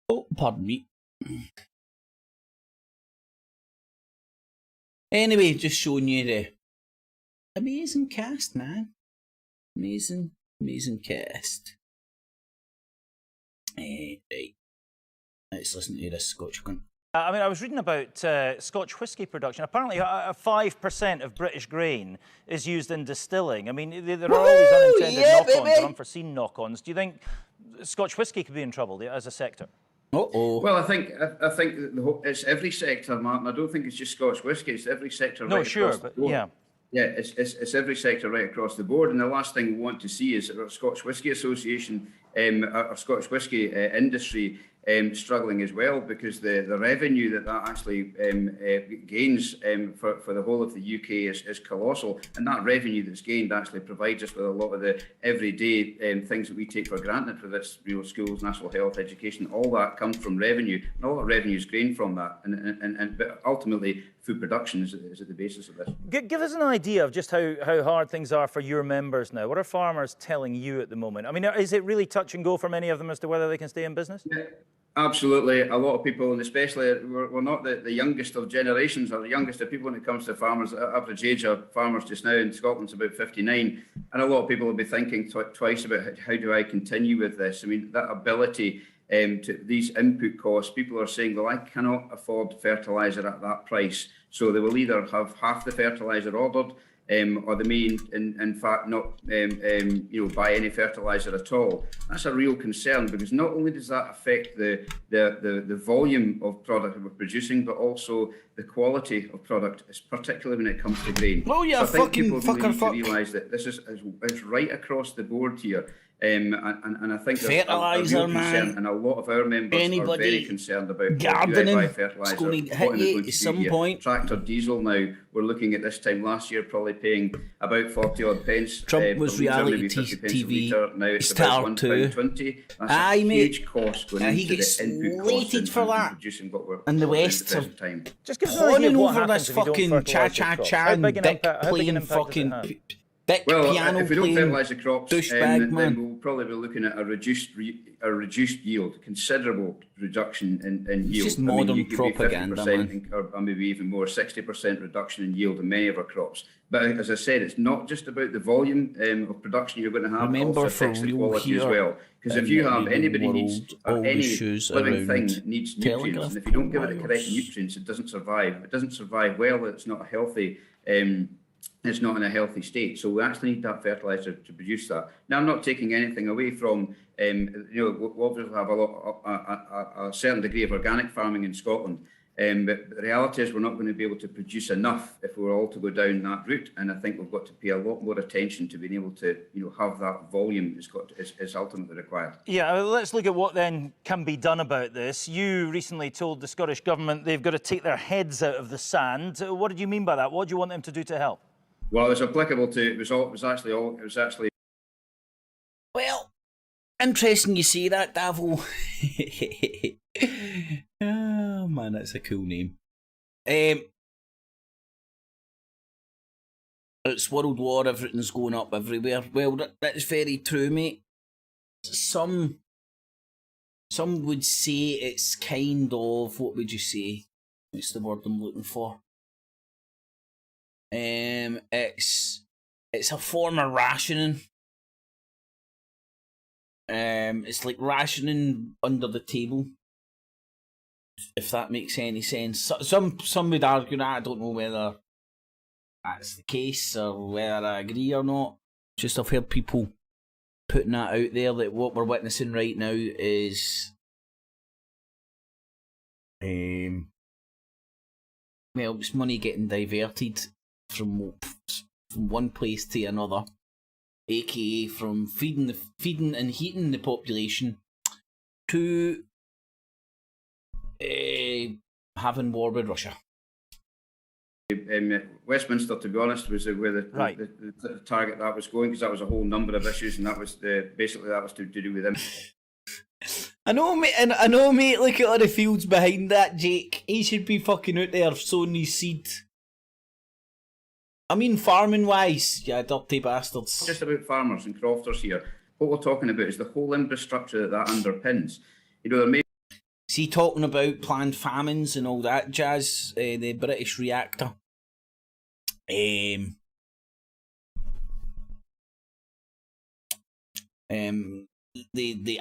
Oh, pardon me. Anyway, just showing you the amazing cast, man. Amazing cast. Right. Let's listen to this Scotch cunt. I mean, I was reading about Scotch whisky production. Apparently, 5% of British grain is used in distilling. I mean, there are always unintended knock-ons or unforeseen knock-ons. Do you think Scotch whisky could be in trouble as a sector? Uh-oh. Well, I think that it's every sector, Martin. I don't think it's just Scotch whisky. It's every sector. No, right sure, across but the board. yeah. Yeah, it's every sector right across the board. And the last thing we want to see is our Scotch Whisky Association, our Scotch whisky industry struggling as well, because the revenue that actually gains for the whole of the UK is colossal, and that revenue that's gained actually provides us with a lot of the everyday things that we take for granted, whether it's schools, national health, education. All that comes from revenue, and all that revenue is gained from that, but ultimately food production is at the basis of this. Give us an idea of just how hard things are for your members now. What are farmers telling you at the moment? I mean, is it really touch and go for many of them as to whether they can stay in business? Yeah, absolutely. A lot of people, and especially we're not the youngest of generations or the youngest of people when it comes to farmers. Average age of farmers just now in Scotland is about 59. And a lot of people will be thinking twice about how do I continue with this? I mean, that ability to these input costs, people are saying, well, I cannot afford fertiliser at that price. So they will either have half the fertiliser ordered, or they may, in fact, not buy any fertiliser at all. That's a real concern, because not only does that affect the volume of product that we're producing, but also the quality of product, particularly when it comes to grain. Oh yeah, so I think people really need to realise that this is right across the board here. And I think there's a real concern, and a lot of our members are very concerned about gardening. Buy fertiliser. It's going to hit you at some point. Tractor diesel now, we're looking at this time last year probably paying about 40 odd pence. Trump was reality TV now it's star about too. £1.20. That's a huge cost going into he gets the input costs for that. Producing what we're and the West are just give us an idea of what happens this fucking cha-cha-cha and dick playing fucking... Well, if we don't fertilise the crops, then we'll probably be looking at a reduced yield, considerable reduction in yield. It's just modern propaganda, man. Or maybe even more, 60% reduction in yield in many of our crops. But as I said, it's not just about the volume of production you're going to have, but also affects the quality as well. Because if you have anybody needs, or any living thing needs nutrients, and if you don't give it the correct nutrients, it doesn't survive. If it doesn't survive well, it's not a healthy it's not in a healthy state. So we actually need that fertiliser to produce that. Now, I'm not taking anything away from, we obviously have a certain degree of organic farming in Scotland. But the reality is we're not going to be able to produce enough if we're all to go down that route. And I think we've got to pay a lot more attention to being able to, have that volume is ultimately required. Yeah, let's look at what then can be done about this. You recently told the Scottish Government they've got to take their heads out of the sand. What did you mean by that? What do you want them to do to help? Well, it's applicable to, it was actually. Well, interesting you say that, Davo. Oh man, that's a cool name. It's World War, everything's going up everywhere. Well, that's very true, mate. Some would say it's kind of, what would you say? What's the word I'm looking for? It's a form of rationing. It's like rationing under the table, if that makes any sense. Some would argue that. I don't know whether that's the case or whether I agree or not. Just I've heard people putting that out there that what we're witnessing right now is well, it's money getting diverted from one place to another, aka from feeding and heating the population to having war with Russia. Westminster, to be honest, was where the target that was going, because that was a whole number of issues, and that was basically that was to do with them. I know, mate. Look at all the fields behind that, Jake. He should be fucking out there sowing his seed. I mean, farming wise, yeah, dirty bastards. It's just about farmers and crofters here. What we're talking about is the whole infrastructure that underpins. There may. Is he talking about planned famines and all that jazz? The British reactor. The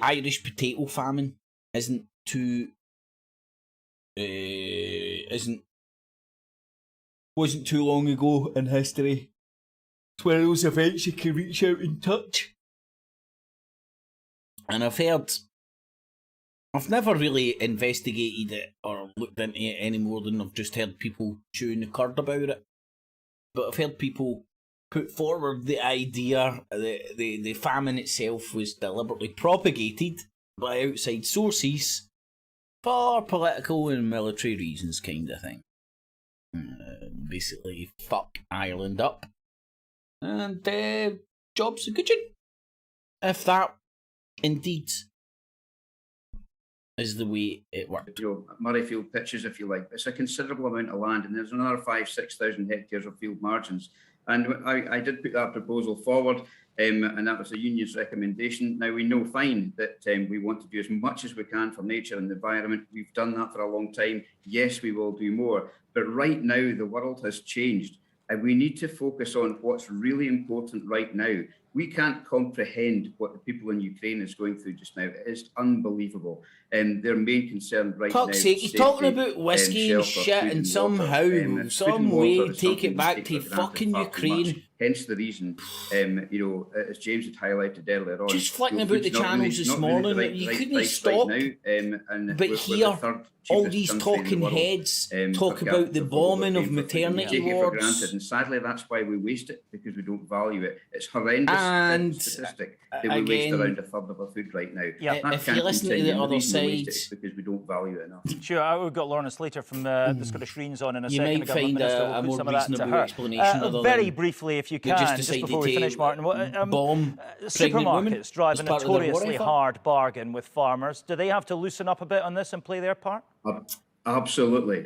Irish potato famine wasn't too long ago in history. It's one of those events you can reach out and touch. And I've never really investigated it or looked into it any more than I've just heard people chewing the cud about it. But I've heard people put forward the idea that the famine itself was deliberately propagated by outside sources for political and military reasons, kind of thing. Basically, fuck Ireland up. And jobs are good. If that indeed is the way it worked. Murrayfield pitches, if you like. It's a considerable amount of land, and there's another 5,000-6,000 hectares of field margins. And I did put that proposal forward, and that was a union's recommendation. Now, we know fine that we want to do as much as we can for nature and the environment. We've done that for a long time. Yes, we will do more. But right now, the world has changed, and we need to focus on what's really important right now. We can't comprehend what the people in Ukraine is going through just now. It is unbelievable. And their main concern right now is he's talking about whiskey and shit, and somehow, some way, take it back to fucking Ukraine. Hence the reason, as James had highlighted earlier on. Just flicking about the channels this morning, you couldn't stop. But here, all these talking heads talk about the bombing of maternity wards. And sadly, that's why we waste it, because we don't value it. It's horrendous statistic that we waste around a third of our food right now. Yeah, if you listen to the other side, because we don't value it enough. Sure, we've got Lawrence Slater from the Scottish Greens on in a second. You might find a more reasonable explanation. Very briefly, if you can, just before we finish, Martin. Bomb supermarkets drive a notoriously hard bargain with farmers. Do they have to loosen up a bit on this and play their part? Absolutely.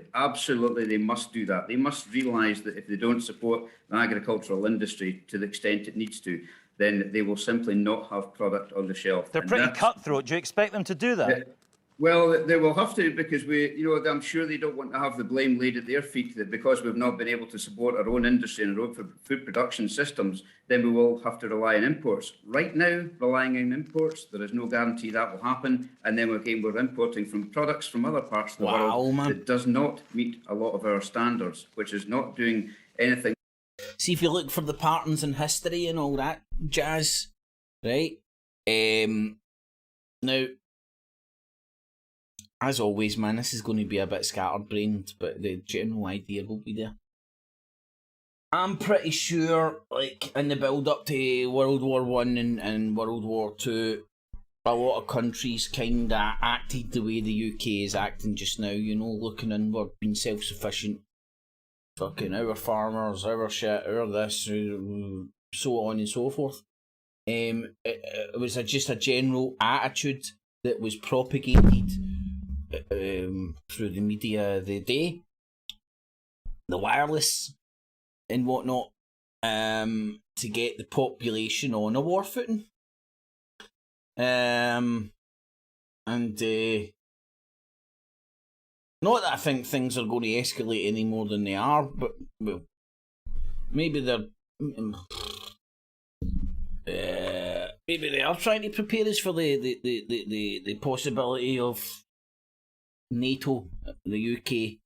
They must do that. They must realise that if they don't support the agricultural industry to the extent it needs to, then they will simply not have product on the shelf. They're pretty cutthroat. Do you expect them to do that? Well, they will have to, because I'm sure they don't want to have the blame laid at their feet that because we've not been able to support our own industry and our own food production systems, then we will have to rely on imports. Right now, relying on imports, there is no guarantee that will happen. And then again, we're importing from products from other parts of the world that does not meet a lot of our standards, which is not doing anything. see if you look for the patterns in history and all that jazz, right? Now, as always, man, this is going to be a bit scatterbrained, but the general idea will be there. I'm pretty sure, like, in the build-up to World War One and World War Two, a lot of countries kind of acted the way the UK is acting just now, you know, looking inward, being self-sufficient. Fucking our farmers, our shit, our this, so on and so forth. It was just a general attitude that was propagated through the media of the day, the wireless and whatnot, to get the population on a war footing. And not that I think things are going to escalate any more than they are, but well, maybe they're maybe they are trying to prepare us for the possibility of NATO, the UK,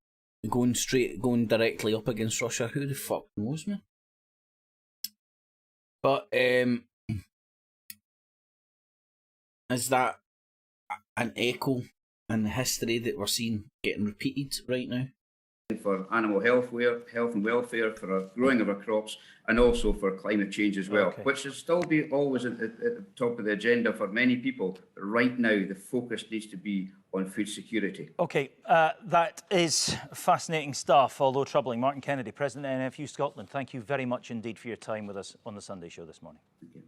going directly up against Russia. Who the fuck knows, man? But is that an echo in the history that we're seeing getting repeated right now? For animal health and welfare, for our growing of our crops, and also for climate change as well, which will still be always at the top of the agenda for many people. But right now, the focus needs to be on food security. OK, that is fascinating stuff, although troubling. Martin Kennedy, President of NFU Scotland, thank you very much indeed for your time with us on the Sunday Show this morning. Thank you.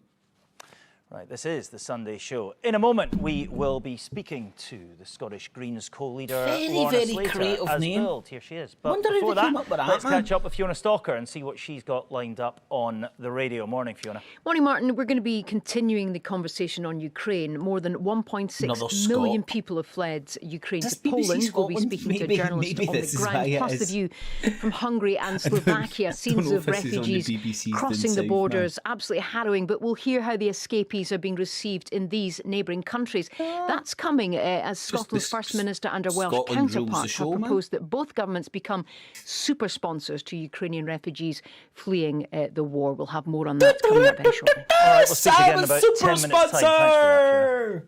Right, this is the Sunday Show. In a moment, we will be speaking to the Scottish Greens co-leader, Lorna very Slater, creative as name. billed. Here she is. But Wonder if before they came that, up with that, let's man. catch up with Fiona Stalker and see what she's got lined up on the radio. Morning, Fiona. Morning, Martin. We're going to be continuing the conversation on Ukraine. More than 1.6 million people have fled Ukraine to Poland. We'll be speaking to a journalist on the ground, plus the view from Hungary and Slovakia. Scenes of refugees crossing the borders, absolutely harrowing. But we'll hear how the escapees are being received in these neighbouring countries. That's coming as Scotland's First Minister and our Welsh counterparts have proposed that both governments become super sponsors to Ukrainian refugees fleeing the war. We'll have more on that coming up very shortly. All right, we'll speak again in about 10 minutes' time. Thanks for that, Fiona.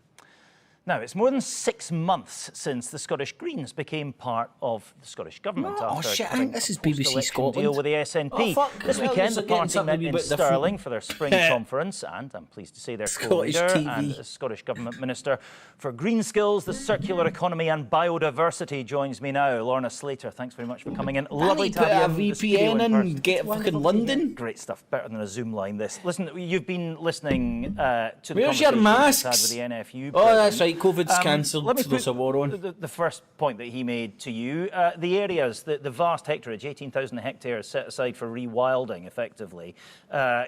Now, it's more than 6 months since the Scottish Greens became part of the Scottish Government after I think this is BBC Scotland. deal with the SNP. This weekend, the party met in Stirling for their spring conference, and I'm pleased to say their co-leader and the Scottish Government Minister for Green Skills, the Circular Economy and Biodiversity joins me now. Lorna Slater, thanks very much for coming in. Lovely to have you in the studio in person. and get fucking London. Great stuff, better than a Zoom line this. Listen, you've been listening to the Where's your conversation masks? we've had with the NFU. Oh, that's right. COVID's cancelled. Let me so there's a war on. the first point that he made to you. The areas, the vast hectareage, 18,000 hectares set aside for rewilding, effectively.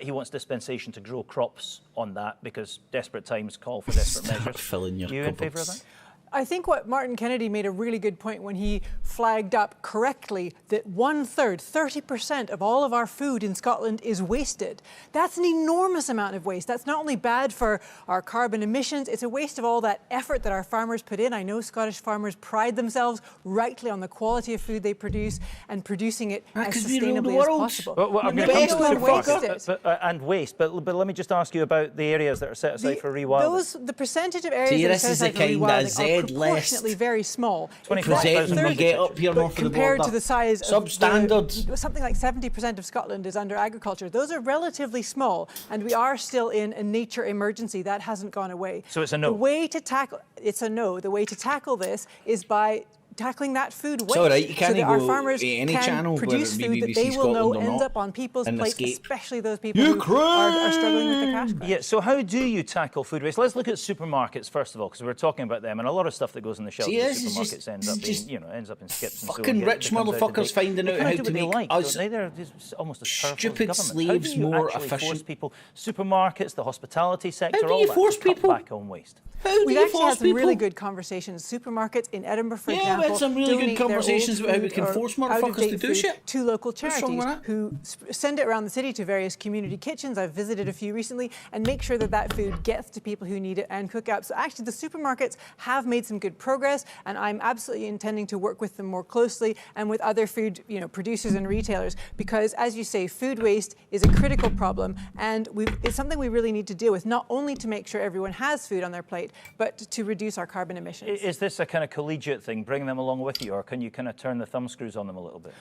He wants dispensation to grow crops on that because desperate times call for desperate measures. Filling your you in favour of that? I think what Martin Kennedy made a really good point when he flagged up correctly that 1/3, 30% of all of our food in Scotland is wasted. That's an enormous amount of waste. That's not only bad for our carbon emissions, it's a waste of all that effort that our farmers put in. I know Scottish farmers pride themselves rightly on the quality of food they produce and producing it as sustainably as possible. Well, I'm going to come to waste, but let me just ask you about the areas that are set aside for rewilding. The percentage of areas that are set aside for rewilding are proportionately very small. 20% we get up here north of the compared border. to the size Substandard. of something like 70% of Scotland is under agriculture. Those are relatively small, and we are still in a nature emergency. That hasn't gone away. So it's a no. The way to tackle The way to tackle this is by tackling that food waste, all right. You can't so that our go farmers any can channel, produce whether it food be that BBC they will know Scotland or ends not, up on people's and plates, escape. especially those people who are struggling with the cash crunch. Yeah, so how do you tackle food waste? Let's look at supermarkets first of all, because we're talking about them, and a lot of stuff that goes in the shelves of supermarkets ends up in skips and so on. Fucking rich motherfuckers finding out how to make us They're almost as powerful stupid as the government. slaves How do you more actually efficient? force people, supermarkets, the hospitality sector, How do all you that, force to cut people? back on waste? We've actually had some really good conversations. Supermarkets in Edinburgh, for example, had some really good donate their conversations old about how we food can or force motherfuckers to out-of-date do food shit. to local What's wrong charities with that? who send it around the city to various community kitchens. I've visited a few recently, and make sure that that food gets to people who need it and cook up. So actually, the supermarkets have made some good progress, and I'm absolutely intending to work with them more closely and with other food, producers and retailers, because as you say, food waste is a critical problem, and it's something we really need to deal with, not only to make sure everyone has food on their plate, but to reduce our carbon emissions. Is this a kind of collegiate thing, bring them along with you, or can you kind of turn the thumb screws on them a little bit?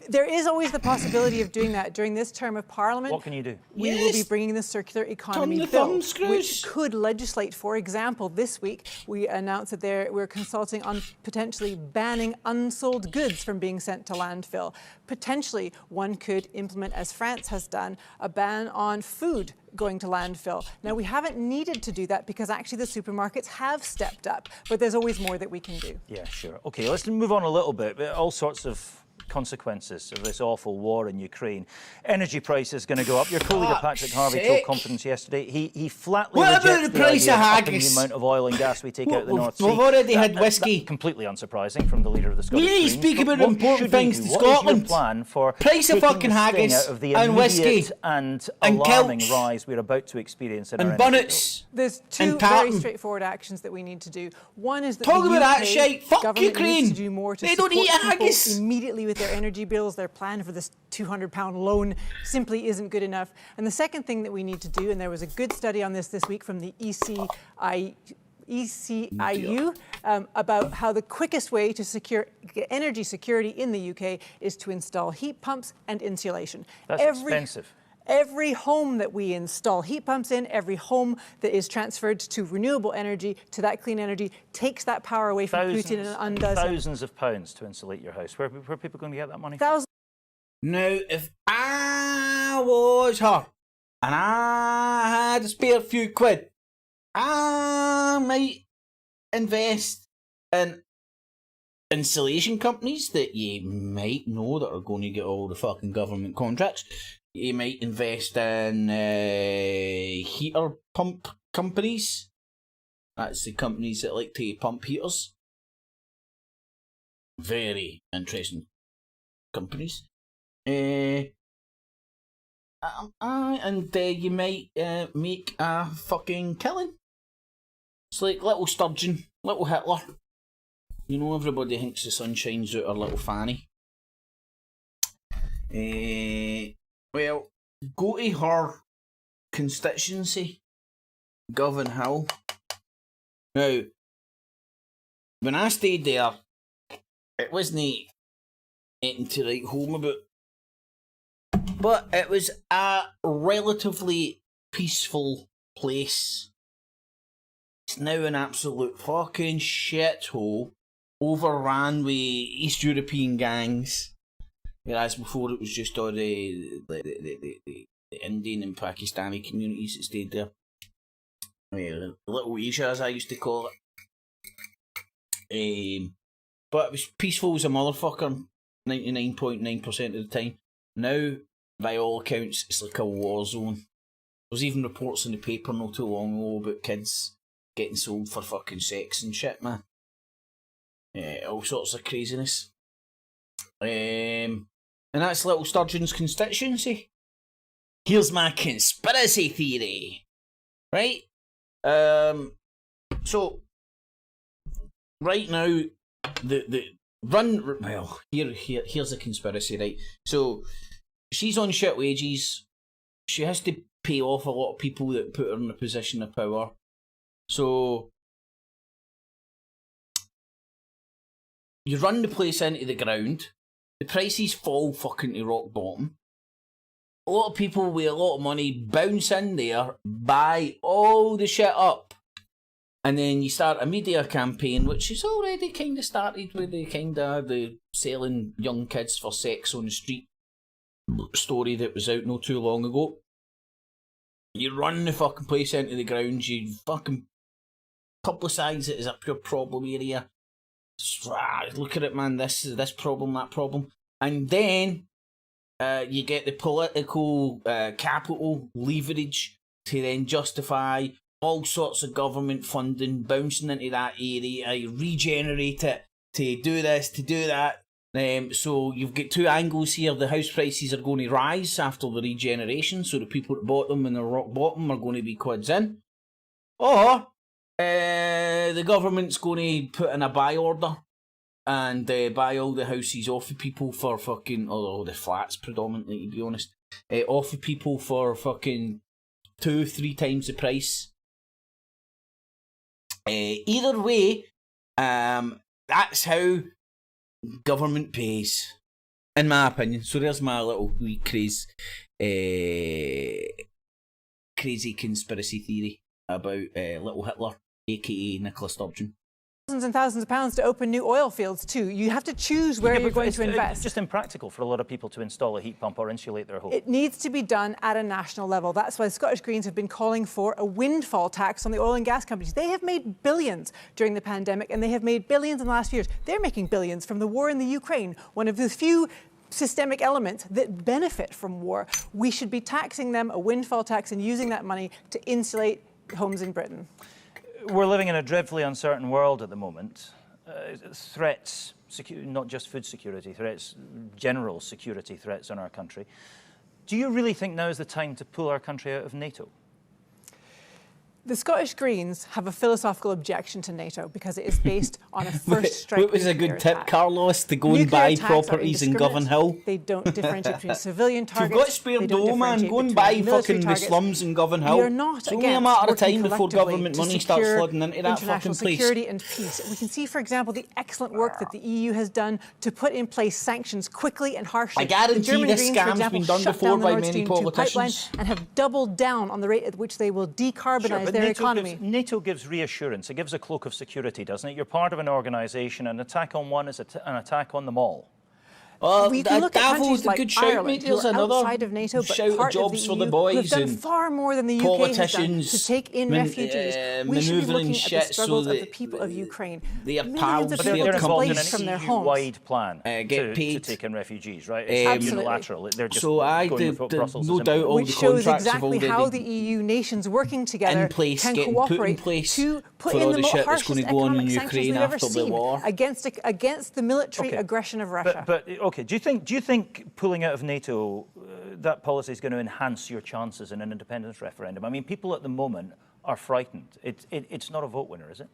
There is always the possibility of doing that during this term of Parliament. What can you do? We will be bringing the circular economy bill, which could legislate. For example, this week we announced that we're consulting on potentially banning unsold goods from being sent to landfill. Potentially, one could implement, as France has done, a ban on food going to landfill. Now, we haven't needed to do that because actually the supermarkets have stepped up, but there's always more that we can do. Yeah, sure. OK, let's move on a little bit. All sorts of consequences of this awful war in Ukraine. Energy prices going to go up. Your colleague Patrick Harvey told Confidence yesterday he flatly What rejects about the price of upping haggis? the amount of oil and gas we take out of the North Sea. We've already had whiskey. Completely unsurprising from the leader of the Scottish We need to Greens. speak But about what important should we things do? to What is Scotland. your plan for Price of taking fucking the sting haggis out of the and whiskey immediate and and alarming kilts rise we're about to experience in and our energy bunnets? There's two and very tartan. straightforward actions that we need to do. One is that Talk the about UK that shite. Fuck government Ukraine. needs to do more to They don't support eat people haggis. immediately with their energy bills. Their plan for this £200 loan simply isn't good enough. And the second thing that we need to do, and there was a good study on this week from the ECIU about how the quickest way to secure energy security in the UK is to install heat pumps and insulation. That's expensive. Every home that we install heat pumps in, every home that is transferred to renewable energy, to that clean energy, takes that power away from Putin and undoes it. Thousands of pounds to insulate your house. Where are people going to get that money? Thousands. Now, if I was her and I had a spare few quid, I might invest in insulation companies that you might know that are going to get all the fucking government contracts. You might invest in heater pump companies. That's the companies that like to pump heaters. Very interesting companies. And you might make a fucking killing. It's like little Sturgeon, little Hitler. You know, everybody thinks the sun shines out her little fanny. Well, go to her constituency, Govan Hill. Now, when I stayed there, it wasn't anything to write home about. But it was a relatively peaceful place. It's now an absolute fucking shithole, overran with East European gangs. Whereas before it was just all the Indian and Pakistani communities that stayed there. Little Asia, as I used to call it. But it was peaceful as a motherfucker 99.9% of the time. Now, by all accounts, it's like a war zone. There's even reports in the paper not too long ago about kids getting sold for fucking sex and shit, man. All sorts of craziness. And that's Little Sturgeon's constituency. Here's my conspiracy theory. Right? So, right now, here's the conspiracy, right? So, she's on shit wages. She has to pay off a lot of people that put her in a position of power. So, you run the place into the ground. The prices fall fucking to rock bottom. A lot of people with a lot of money bounce in there, buy all the shit up. And then you start a media campaign, which is already kind of started with the selling young kids for sex on the street story that was out not too long ago. You run the fucking place into the ground, you fucking publicise it as a pure problem area. Look at it, man, this problem, that problem. And then you get the political capital leverage to then justify all sorts of government funding bouncing into that area, regenerate it to do this, to do that. So you've got two angles here. The house prices are going to rise after the regeneration, so the people at bottom and the rock bottom are going to be quids in. Or the government's going to put in a buy order and buy all the houses off of people for fucking, or the flats predominantly, to be honest, off of people for fucking 2-3 times the price. Either way, that's how government pays, in my opinion. So there's my little wee crazy conspiracy theory about Little Hitler, aka Nicola Sturgeon. Thousands and thousands of pounds to open new oil fields too. You have to choose where you're going to invest. It's just impractical for a lot of people to install a heat pump or insulate their home. It needs to be done at a national level. That's why the Scottish Greens have been calling for a windfall tax on the oil and gas companies. They have made billions during the pandemic, and they have made billions in the last few years. They're making billions from the war in the Ukraine, one of the few systemic elements that benefit from war. We should be taxing them, a windfall tax, and using that money to insulate homes in Britain. We're living in a dreadfully uncertain world at the moment. Threats, not just food security threats, general security threats on our country. Do you really think now is the time to pull our country out of NATO? The Scottish Greens have a philosophical objection to NATO because it is based on a first strike. What was a good tip, Carlos, to go and buy properties in Govan Hill? They don't differentiate between civilian targets. If you've got spare dough, man, go and buy fucking the slums in Govan Hill. You're not it's only a matter of time before government money starts flooding into that fucking place. Security and peace. We can see, for example, the excellent work that the EU has done to put in place sanctions quickly and harshly. I guarantee this scam's been done before by many politicians. And have doubled down on the rate at which they will decarbonise their economy. NATO gives reassurance. It gives a cloak of security, doesn't it? You're part of an organisation. An attack on one is an attack on them all. Well, we can look at countries like good shout, Ireland, mate. who There's are another outside of NATO, but shout part jobs of the for EU, the boys who have done and far more than the UK has done to take in refugees. We should be looking at the struggles of the people of Ukraine. They are millions of but they're people involved in displaced from their an homes. EU-wide plan to take in refugees, right? It's unilateral. They're just going with what Brussels no doubt all which the shows contracts exactly have how the EU nations working together can getting cooperate put in place to put for in all the the shit that's harshest going to go on in economic sanctions Ukraine we've ever after the seen war. against the military aggression of Russia. But okay, do you think pulling out of NATO, that policy is going to enhance your chances in an independence referendum? I mean, people at the moment are frightened. It's not a vote winner, is it?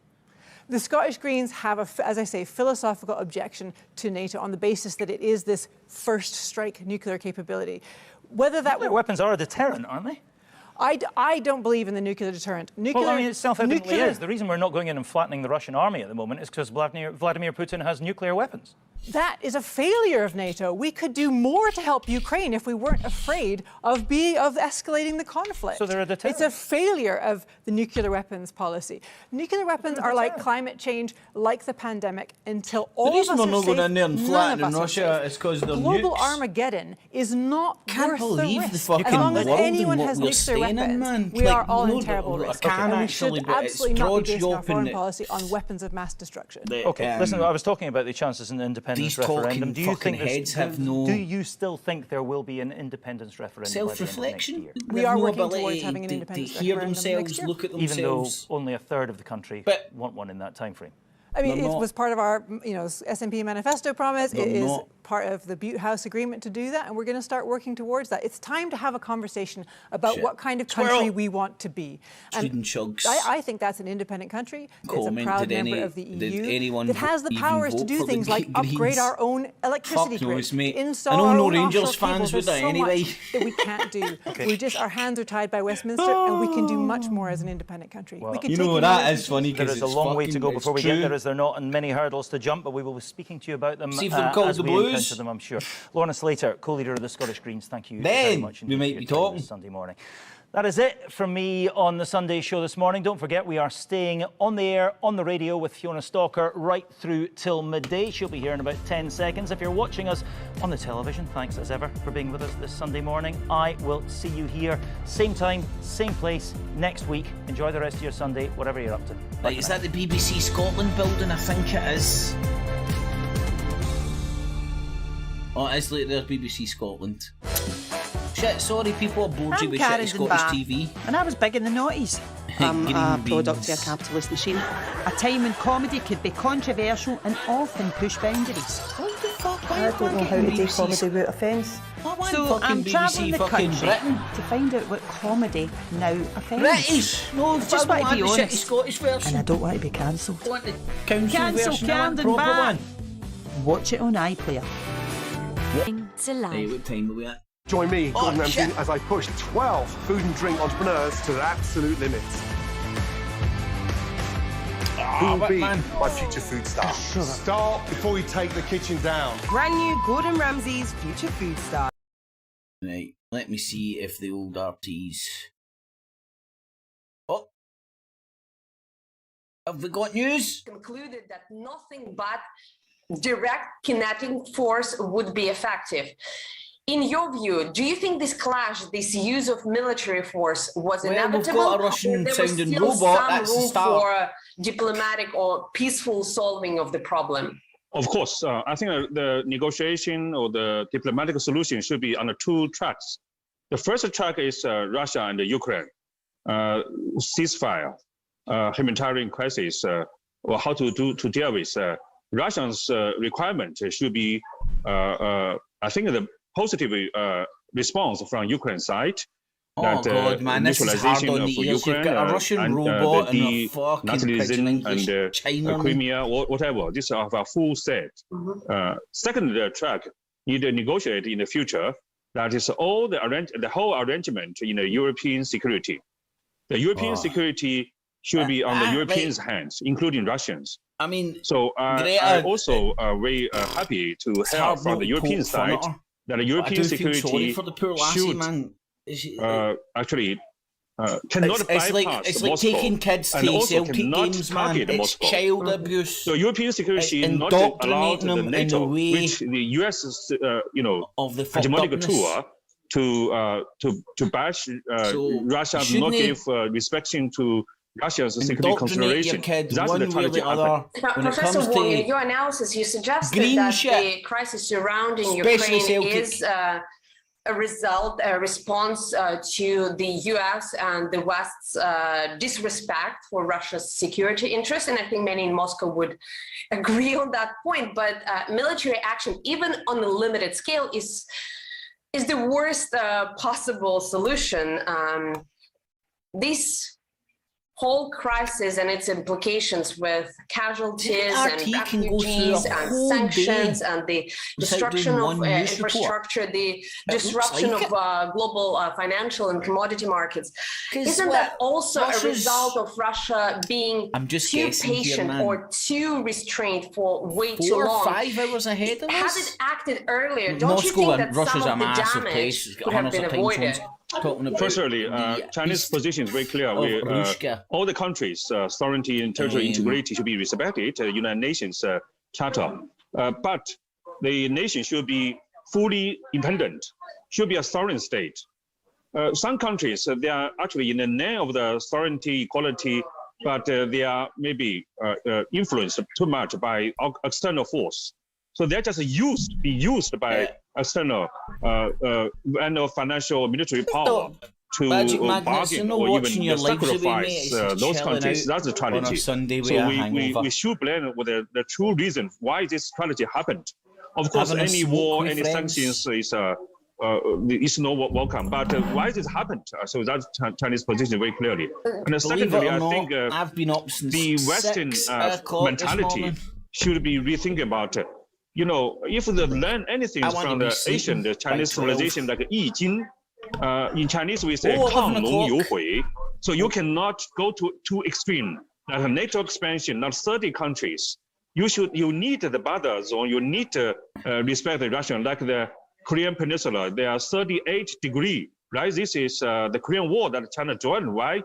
The Scottish Greens have, as I say, philosophical objection to NATO on the basis that it is this first strike nuclear capability. Whether that nuclear weapons are a deterrent, aren't they? I don't believe in the nuclear deterrent. Well, I mean, it self-evidently is. The reason we're not going in and flattening the Russian army at the moment is because Vladimir Putin has nuclear weapons. That is a failure of NATO. We could do more to help Ukraine if we weren't afraid of escalating the conflict. So they're a deterrent. It's a failure of the nuclear weapons policy. Nuclear weapons are like climate change, like the pandemic, until all of us are safe. The reason they're not going in there and flattening Russia is because they're Global nukes. Armageddon is not worth the risk. The fucking as long as world anyone and has what we're nuclear staying weapons, in, man. we are all in terrible risk. And we should absolutely not be basing our foreign it. policy on weapons of mass destruction. Okay, listen, I was talking about the chances in the independence referendum. Do you think do you still think there will be an independence referendum? Self-reflection. We are working towards having an independence hear referendum themselves, next year. look at themselves. Even though only a third of the country want one in that time frame. I mean, it was part of our, SNP manifesto promise. It is part of the Butte House agreement to do that, and we're going to start working towards that. It's time to have a conversation about what kind of country we want to be. And I think that's an independent country. It's a proud member of the EU that has the powers to do things like upgrade our own electricity grid, install our own Rangers fans with that anyway. That we can't do. Our hands are tied by Westminster, and we can do much more as an independent country. Well, you know that is funny because there is a long way to go before we get there. Is there not, and many hurdles to jump, but we will be speaking to you about them as we encounter them, I'm sure. Lorna Slater, co-leader of the Scottish Greens, thank you very much indeed. We might be talking this Sunday morning. That is it from me on the Sunday show this morning. Don't forget, we are staying on the air, on the radio with Fiona Stalker right through till midday. She'll be here in about 10 seconds. If you're watching us on the television, thanks as ever for being with us this Sunday morning. I will see you here, same time, same place, next week. Enjoy the rest of your Sunday, whatever you're up to. Right, is that the BBC Scotland building? I think it is. Oh, it is like there's BBC Scotland. Shit, sorry, people are bored with shit Scottish TV. And I was big in the noughties. I'm a product of a capitalist machine. A time when comedy could be controversial and often push boundaries. What the fuck? I don't know how to do comedy without offence. So I'm travelling the country to find out what comedy now offends. British! No, just want to be honest. Scottish version. And I don't want to be cancelled. I want the council Cancel version, Camden back. Watch it on iPlayer. Hey, what time are we at? Join me, Gordon Ramsay, shit. as I push 12 food and drink entrepreneurs to their absolute limits. Who will be my future food star? Start before you take the kitchen down. Brand new Gordon Ramsay's future food star. Right, let me see if the old RTs... Oh! Have we got news? Concluded that nothing but direct kinetic force would be effective. In your view, do you think this clash, this use of military force was inevitable? We've got a Russian-sounding robot. That's the room start. for diplomatic or peaceful solving of the problem? Of course, I think the negotiation or the diplomatic solution should be on the two tracks. The first track is Russia and Ukraine, ceasefire, humanitarian crisis, or how to deal with. Russia's requirement should be, I think, the positive response from Ukraine side. Oh God, man, this is hard on the ears. You've got a Russian robot and a fucking pidgin English, China, Crimea, whatever. These are a full set. Second track need to negotiate in the future. That is all the whole arrangement in the European security. The European security should be on the Europeans' hands, including Russians. I mean, so I'm also very happy to hear from the European side that the European security should actually cannot bypass it's Moscow, like taking kids to and also Celtic cannot games, man. target It's Moscow. child abuse. So European security not allowed the NATO, which the US is, of the hegemonic tool to bash Russia, not give respect to Russia's security consideration. That's the tragedy. Professor Wong, in your analysis, you suggested that the crisis surrounding Ukraine is a response to the US and the West's disrespect for Russia's security interests. And I think many in Moscow would agree on that point. But military action, even on a limited scale, is the worst possible solution. This whole crisis and its implications with casualties and refugees and sanctions and the destruction of infrastructure, the disruption of global financial and commodity markets. Isn't that also a result of Russia being too patient or too restrained for way too long? 4 or 5 hours ahead of us? Had it acted earlier, don't you think that some of the damage could have been avoided? Firstly, Chinese position is very clear. All the countries' sovereignty and territorial integrity should be respected, United Nations Charter. But the nation should be fully independent, should be a sovereign state. Some countries, they are actually in the name of the sovereignty, equality, but they are maybe influenced too much by external force. So they're just be used by external and financial military power to bargain or even sacrifice those countries. That's the tragedy. So we should blame with the true reason why this tragedy happened. Of course, any war, any sanctions is not welcome. But why this happened? So that's Chinese position very clearly. And secondly, I think the Western mentality should be rethinking about it. If they learn anything from the Asian, the Chinese civilization, like Yi Jin, in Chinese we say 亢龙有悔. So you cannot go to too extreme, like a NATO expansion, not 30 countries. You need the border zone, you need to respect the Russian, like the Korean Peninsula, they are 38 degrees, right? This is the Korean War that China joined, right?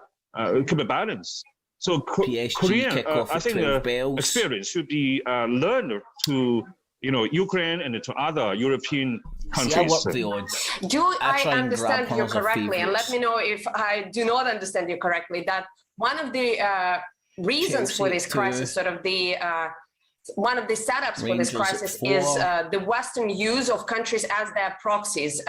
Keep a balance. So Korean, I think experience should be learned to Ukraine and to other European countries. Do I understand you correctly? And let me know if I do not understand you correctly, that one of the reasons for this crisis, sort of the one of the setups for this crisis is the Western use of countries as their proxies,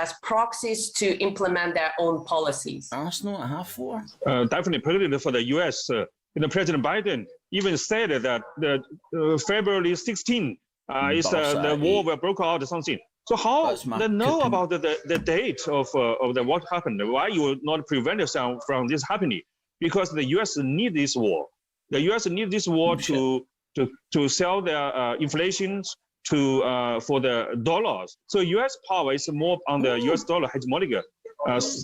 to implement their own policies. That's not a half for. Definitely, particularly for the U.S., President Biden even said that the February 16 is the war will break out or something. So how they know about the date of the what happened? Why you will not prevent yourself from this happening? Because the U.S. need this war. The U.S. need this war to sell their inflation for the dollars. So U.S. power is more on the U.S. dollar hegemonic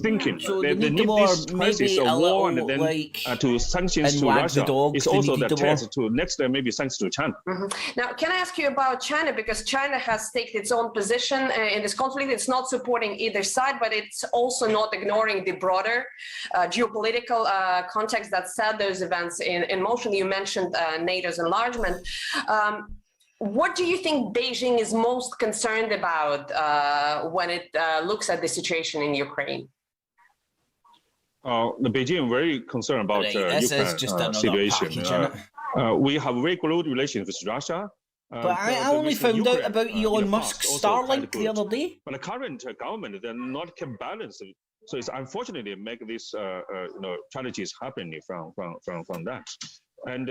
thinking. So they need this crisis of war and then to sanctions to Russia. It's also the test to next maybe sanctions to China. Now, can I ask you about China? Because China has taken its own position in this conflict. It's not supporting either side, but it's also not ignoring the broader geopolitical context that set those events in motion. You mentioned NATO's enlargement. What do you think Beijing is most concerned about when it looks at the situation in Ukraine? The Beijing very concerned about Ukraine situation. We have very close relations with Russia. But I only found out about Elon Musk's Starlink the other day. But the current government, they're not kept balanced. So it's unfortunately make these challenges happening from that. And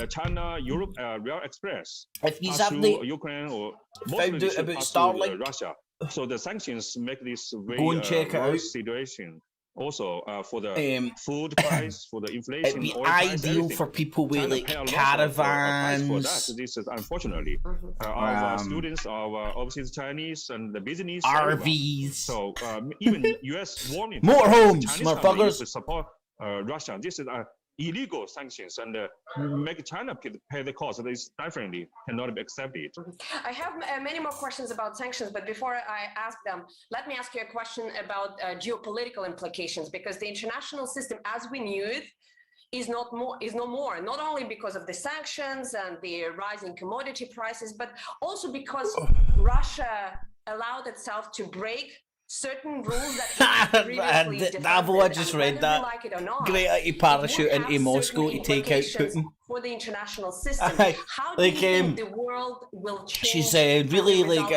China, Europe, Rail Express. If he's Ukraine or found out about Starlink, Russia. So the sanctions make this very go and check it out. Situation. Also, for the food price, for the inflation, it'd be oil ideal price, for people with China like pay a lot caravans. for that. This is unfortunately our students, our overseas Chinese, and the business RVs. So even U.S. warning motorhomes, Chinese motherfuckers to support Russia. This is illegal sanctions and make China pay the cost. This definitely cannot be accepted. I have many more questions about sanctions, but before I ask them, let me ask you a question about geopolitical implications, because the international system as we knew it is no more, not only because of the sanctions and the rising commodity prices, but also because Russia allowed itself to break certain rules that previously defended. I just read that. Like it or not, great at a parachute into Moscow to take out Putin. For the international system, how do like, you think the world will change? She's really like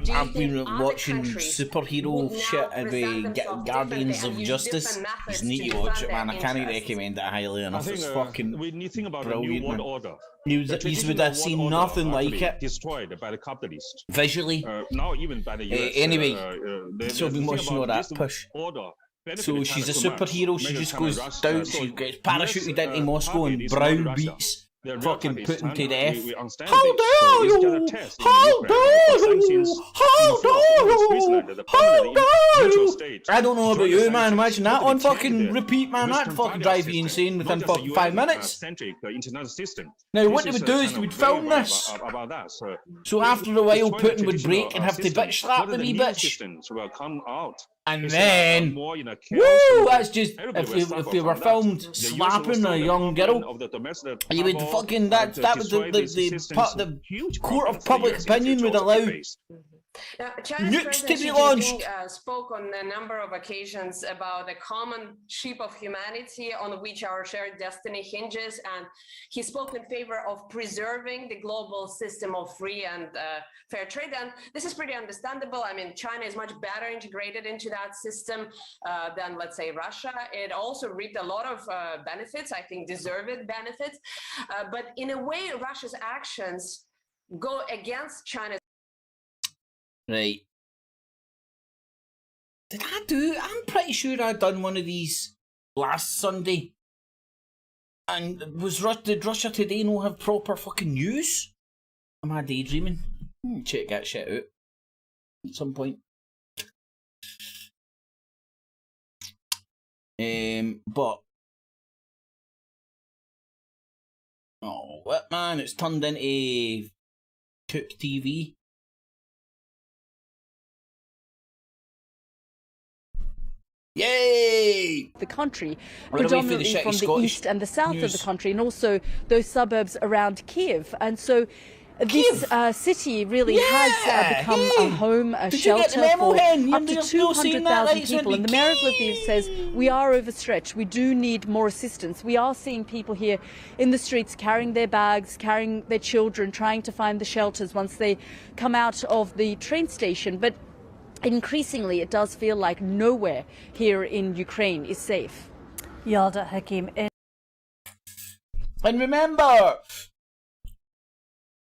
I've been watching superhero shit of Guardians of Justice. You need to watch it, man. I can't recommend it highly enough. It's fucking when you think about brilliant, the new world man. order. You would have seen nothing like it. Destroyed by the capitalists. Visually. Now even by the US. Anyway, so we must know that push. Order. So she's a superhero, she just goes down, she gets parachuted into Moscow and browbeats fucking Putin to death. How dare you! How dare you! How dare you! How dare you! I don't know about you, man. Imagine that on fucking repeat, man. That'd fucking drive you insane within fucking 5 minutes. Now, what they would do is they would film this. So after a while, Putin would break and have to bitch slap the wee bitch. And then, woo, that's just, if they were filmed slapping a young girl, you would fucking, that was the court of public opinion would allow nukes to be launched. Spoke on a number of occasions about the common ship of humanity on which our shared destiny hinges, and he spoke in favor of preserving the global system of free and fair trade. And this is pretty understandable. I mean, China is much better integrated into that system than, let's say, Russia. It also reaped a lot of benefits, I think deserved benefits. But in a way, Russia's actions go against China's. Right. I'm pretty sure I'd done one of these last Sunday. And did Russia Today not have proper fucking news? Am I daydreaming? Check that shit out at some point. But oh, what, man? It's turned into Cook TV. Yay! The country, predominantly from the east and the south of the country, and also those suburbs around Kiev. And so this city really has become a home, a shelter for up to 200,000 people. And the mayor of Lviv says we are overstretched. We do need more assistance. We are seeing people here in the streets carrying their bags, carrying their children, trying to find the shelters once they come out of the train station. But increasingly, it does feel like nowhere here in Ukraine is safe. Yalda Hakim. And remember,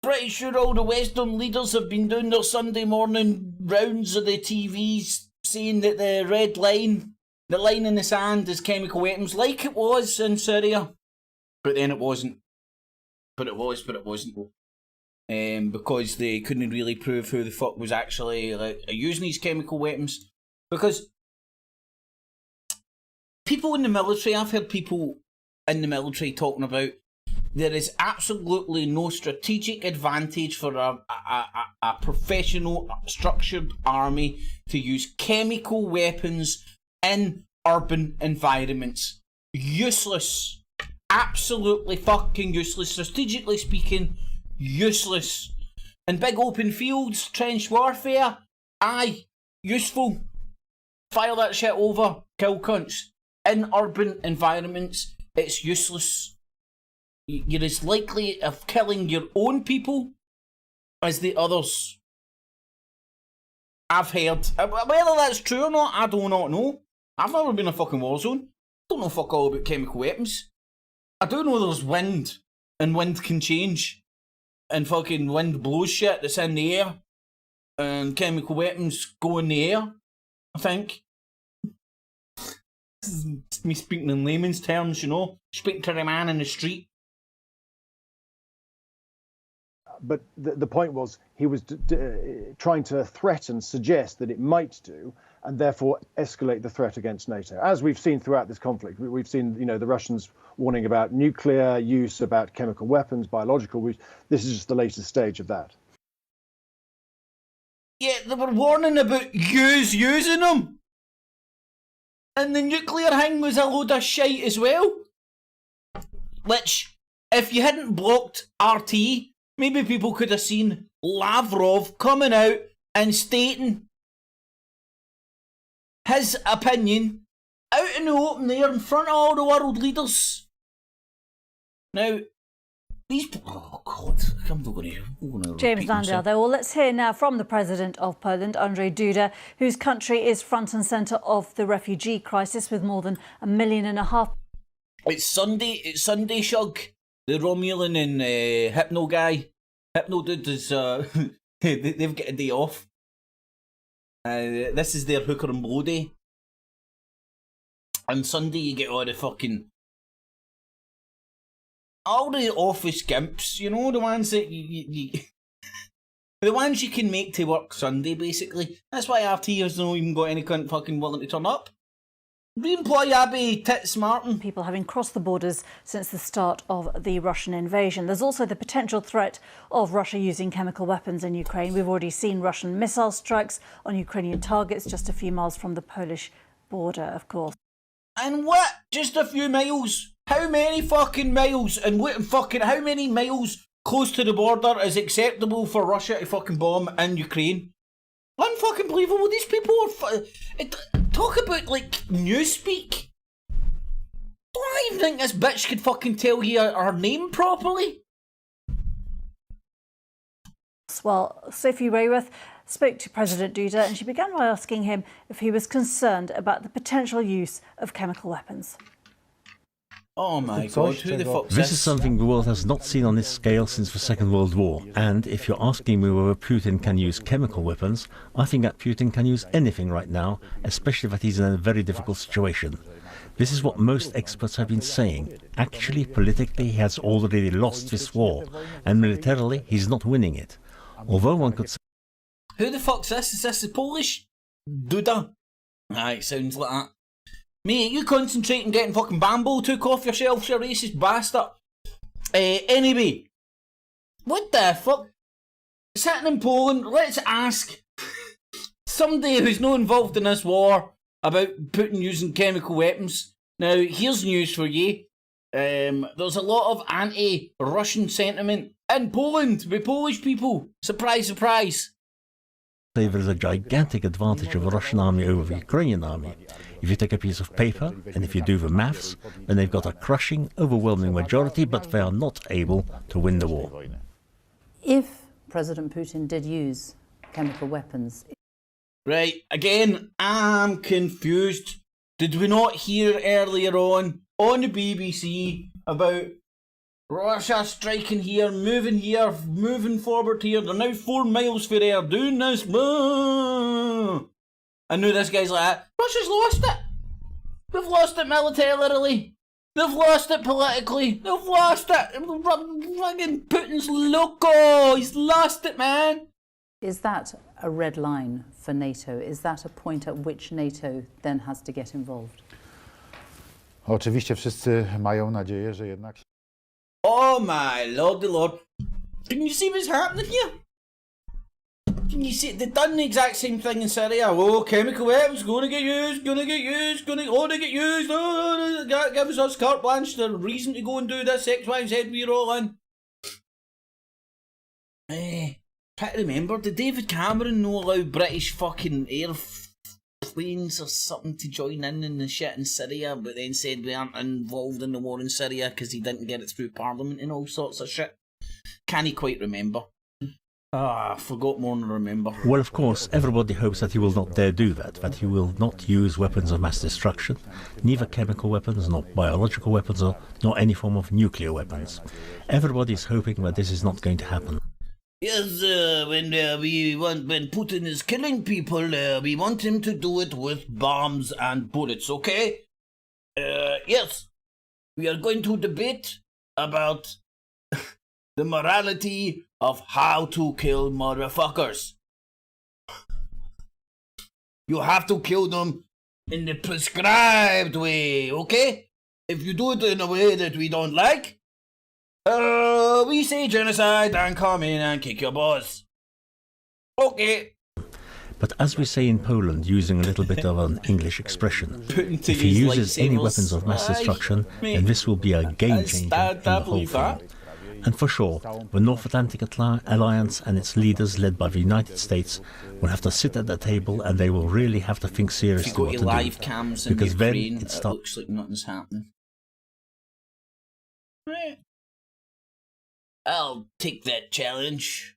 pretty sure all the Western leaders have been doing their Sunday morning rounds of the TVs saying that the red line, the line in the sand, is chemical weapons, like it was in Syria. But then it wasn't. But it wasn't. Because they couldn't really prove who the fuck was actually using these chemical weapons. Because people in the military, I've heard people in the military talking about there is absolutely no strategic advantage for a professional, structured army to use chemical weapons in urban environments. Useless. Absolutely fucking useless. Strategically speaking, useless. In big open fields, trench warfare, aye, useful. Fire that shit over, kill cunts. In urban environments, it's useless. You're as likely of killing your own people as the others. I've heard. Whether that's true or not, I do not know. I've never been in a fucking war zone. I don't know fuck all about chemical weapons. I do know there's wind, and wind can change. And fucking wind blows shit that's in the air. And chemical weapons go in the air, I think. This is me speaking in layman's terms, you know. Speaking to a man in the street. But the point was he was trying to threaten, suggest that it might do, and therefore escalate the threat against NATO. As we've seen throughout this conflict, we've seen, you know, the Russians warning about nuclear use, about chemical weapons, biological use. This is just the latest stage of that. Yeah, they were warning about using them. And the nuclear thing was a load of shite as well. Which, if you hadn't blocked RT, maybe people could have seen Lavrov coming out and stating his opinion out in the open there in front of all the world leaders. Now, these... Oh, God. I'm not going to James Landale there. Well, let's hear now from the President of Poland, Andrzej Duda, whose country is front and centre of the refugee crisis with more than 1.5 million. It's Sunday, Shug. The Romulan and Hypno guy. Hypno dude is... they've got a day off. This is their hooker and blow day. On Sunday you get all the office gimps, you know, the ones that you the ones you can make to work Sunday, basically. That's why RT has not even got any cunt fucking willing to turn up. Re-employ Abby Tits Martin. People having crossed the borders since the start of the Russian invasion. There's also the potential threat of Russia using chemical weapons in Ukraine. We've already seen Russian missile strikes on Ukrainian targets just a few miles from the Polish border, of course. And what? Just a few miles? How many fucking miles? And what fucking how many miles close to the border is acceptable for Russia to fucking bomb in Ukraine? Unfucking believable. These people are talk about like newspeak. Don't I even think this bitch could fucking tell you her name properly? Well, Sophie Rayworth spoke to President Duda and she began by asking him if he was concerned about the potential use of chemical weapons. Oh my God, who the fuck's This is something the world has not seen on this scale since the Second World War. And if you're asking me whether Putin can use chemical weapons, I think that Putin can use anything right now, especially that he's in a very difficult situation. This is what most experts have been saying. Actually, politically, he has already lost this war, and militarily, he's not winning it. Although one could say... Who the fuck's this? Is this the Polish? Duda? Aye, sounds like that. Mate, you concentrate on getting fucking bamboo took off yourself, you racist bastard. Anyway, what the fuck? Sitting in Poland, let's ask somebody who's not involved in this war about Putin using chemical weapons. Now, here's news for you. There's a lot of anti-Russian sentiment In Poland, with Polish people. Surprise, surprise. There is a gigantic advantage of the Russian army over the Ukrainian army. If you take a piece of paper and if you do the maths, then they've got a crushing, overwhelming majority, but they are not able to win the war. If President Putin did use chemical weapons... Right, again, I'm confused. Did we not hear earlier on the BBC about Russia striking here, moving forward here? They're now 4 miles for air doing this. I knew this guy's like that. Russia's lost it. They've lost it militarily. They've lost it politically. They've lost it. Fucking Putin's loco. He's lost it, man. Is that a red line for NATO? Is that a point at which NATO then has to get involved? Oczywiście wszyscy mają nadzieję, że jednak... Oh my lordy lord. Can you see what's happening here? Can you see? They've done the exact same thing in Syria. Oh, chemical weapons gonna get used. Oh, gives us carte blanche, the reason to go and do this, X, Y, and Z, we're all in. Try to remember, did David Cameron not allow British fucking airplanes or something to join in the shit in Syria, but then said we aren't involved in the war in Syria because he didn't get it through Parliament and all sorts of shit? Can't quite remember. I forgot more than I remember. Well, of course, everybody hopes that he will not dare do that he will not use weapons of mass destruction, neither chemical weapons, nor biological weapons, nor any form of nuclear weapons. Everybody is hoping that this is not going to happen. Yes, when Putin is killing people, we want him to do it with bombs and bullets, okay? Yes, we are going to debate about the morality of how to kill motherfuckers. You have to kill them in the prescribed way, okay? If you do it in a way that we don't like, we say genocide and come in and kick your balls. Okay. But as we say in Poland, using a little bit of an English expression, if he uses any weapons of mass destruction, then this will be a game changer in the whole thing. And for sure, the North Atlantic Alliance and its leaders, led by the United States, will have to sit at the table, and they will really have to think seriously what to do. Live cams in because Ukraine, then it looks like nothing's happening. Right. I'll take that challenge.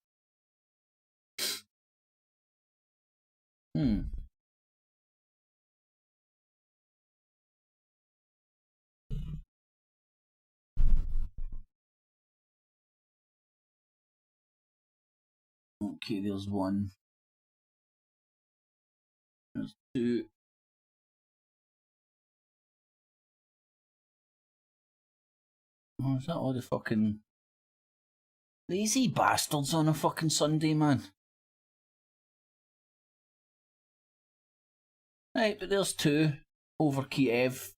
Okay, there's one. There's two. Oh, is that all the fucking lazy bastards on a fucking Sunday, man? Right, but there's two over Kiev.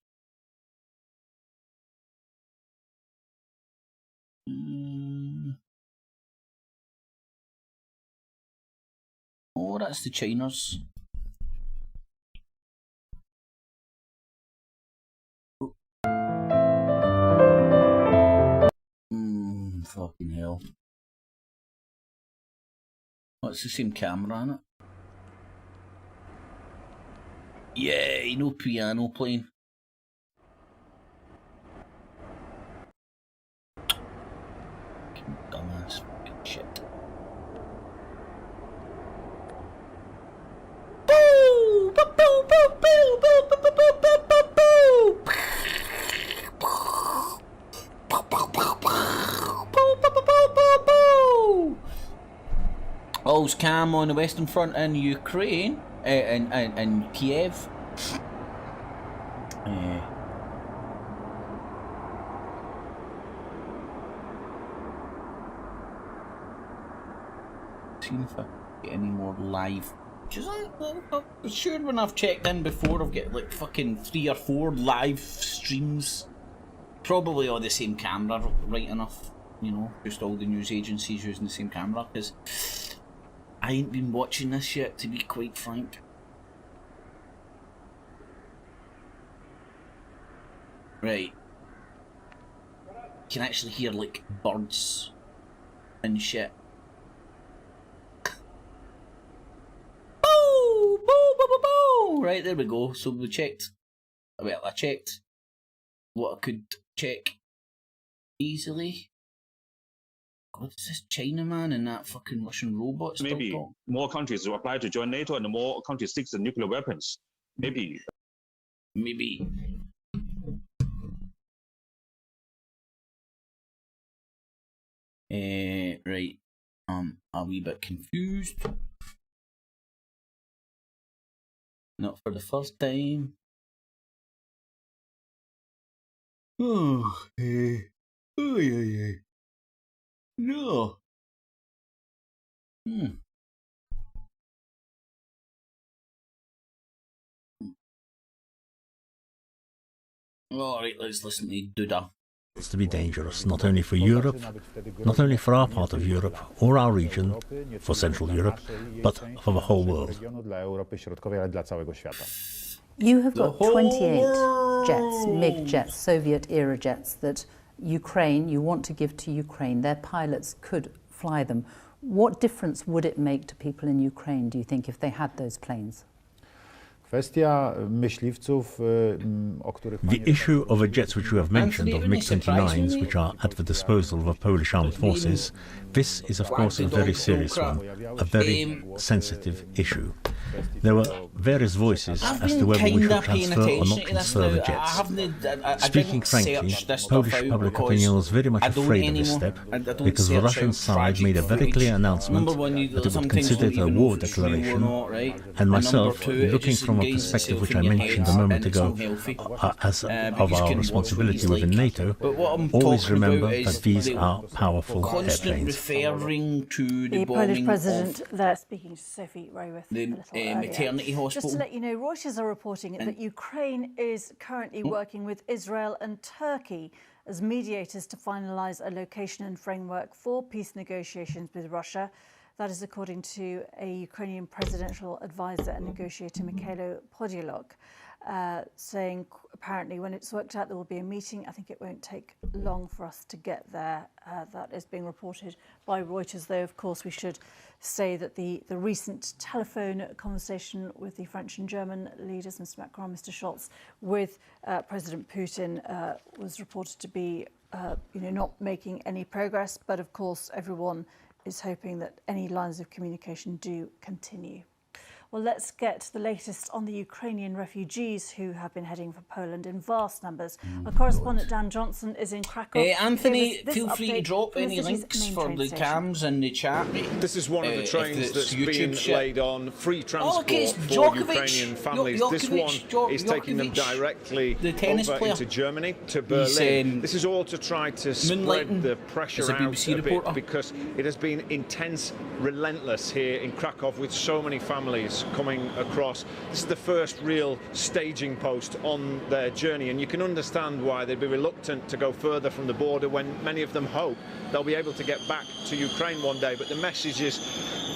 Oh, that's the Chinas. Fucking hell. Oh, it's the same camera on it. Yay, no piano playing. Fucking dumbass fucking shit. Boo! Boo! Boo! Boo! Boo! Boo! Boo! Boo! Boo! Boo! All's calm on the Western Front in Ukraine, in Kiev. Seeing if I get any more live. I'm sure when I've checked in before, I've got like fucking 3 or 4 live streams. Probably all the same camera, right enough. You know, just all the news agencies using the same camera, because I ain't been watching this yet, to be quite frank. Right. You can actually hear, like, birds and shit. Boo! Boo! Boo! Boo! Boo! Right, there we go. So we checked. Well, I checked what I could check easily. God, is this Chinaman and that fucking Russian robot still Maybe talk? more countries will apply to join NATO and more countries seek the nuclear weapons. Maybe. Maybe. Right. A wee bit confused. Not for the first time. Oh, oh yeah. No. Alright, let's listen to Duda. It's to be dangerous, not only for Europe, not only for our part of Europe or our region, for Central Europe, but for the whole world. You have got 28 jets, MiG jets, Soviet-era jets that Ukraine, you want to give to Ukraine. Their pilots could fly them. What difference would it make to people in Ukraine, do you think, if they had those planes? The issue of the jets which you have mentioned, of MiG-29s, which are at the disposal of the Polish armed forces, this is of course a very serious one, a very sensitive issue. There were various voices as to whether we should transfer or not transfer the jets. Speaking frankly, Polish public opinion was very much afraid of this step, because the Russian side made a very clear announcement that it would consider it a war declaration, and myself, looking from a perspective which I mentioned a moment ago as of our responsibility within NATO, always remember that these are powerful airplanes. The Polish president there speaking to Sophie Raworth a little earlier. Maternity hospital. Just to let you know, Reuters are reporting that Ukraine is currently working with Israel and Turkey as mediators to finalise a location and framework for peace negotiations with Russia. That is according to a Ukrainian presidential advisor and negotiator, Mikhailo Podyolok, saying apparently when it's worked out there will be a meeting. I think it won't take long for us to get there. That is being reported by Reuters, though of course we should say that the recent telephone conversation with the French and German leaders, Mr. Macron, Mr. Scholz, with President Putin was reported to be not making any progress, but of course everyone is hoping that any lines of communication do continue. Well, let's get the latest on the Ukrainian refugees who have been heading for Poland in vast numbers. Our correspondent Dan Johnson is in Krakow. Anthony, feel free to drop any links for the cams in the chat. This is one of the trains that's been laid on free transport for Ukrainian families. This one is taking them directly over into Germany, to Berlin. This is all to try to spread the pressure out a bit, because it has been intense, relentless here in Krakow with so many families coming across. This is the first real staging post on their journey, and you can understand why they'd be reluctant to go further from the border when many of them hope they'll be able to get back to Ukraine one day. But the message is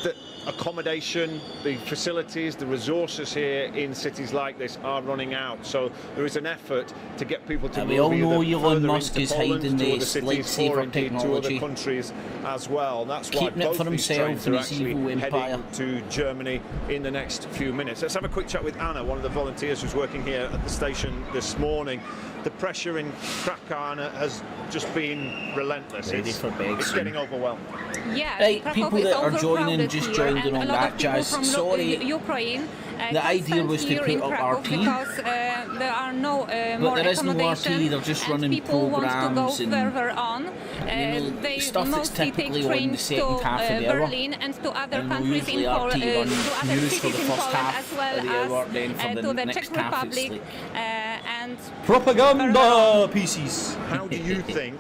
that accommodation, the facilities, the resources here in cities like this are running out. So there is an effort to get people to we all know Elon Musk is hiding the lightsaber technology, to other countries as well. That's why keeping it for himself and his evil empire. To Germany in the next few minutes. Let's have a quick chat with Anna, one of the volunteers who's working here at the station this morning. The pressure in Krakow has just been relentless. It's getting overwhelmed. Yeah, right, people that are joining, just joined in on that, Jazz. Sorry, Ukraine, the idea was to put up RT, because there are no but there is no RT. They're just running programs and they stuff that's typically on the second half of the hour. Berlin and to other and countries in Poland, news for the first half as well of the hour, then for to the next Czech half Republic and propaganda pieces. How do you think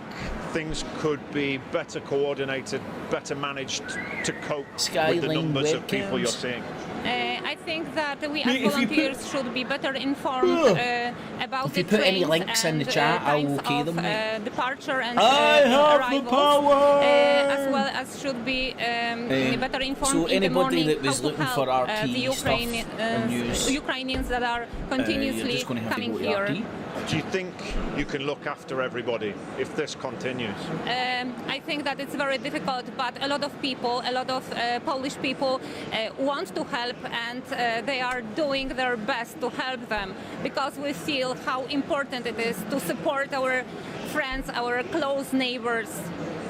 things could be better coordinated, better managed to cope with the numbers of people you're seeing? I think that we as volunteers should be better informed about if you the put any links in the chat, I'll okay them. Departure and I have arrivals, the power! As well as should be better informed so in the morning that was looking for RT the Ukrainians that are continuously coming here. Do you think you can look after everybody if this continues? I think that it's very difficult, but a lot of people, a lot of Polish people want to help, and they are doing their best to help them, because we feel how important it is to support our friends, our close neighbors.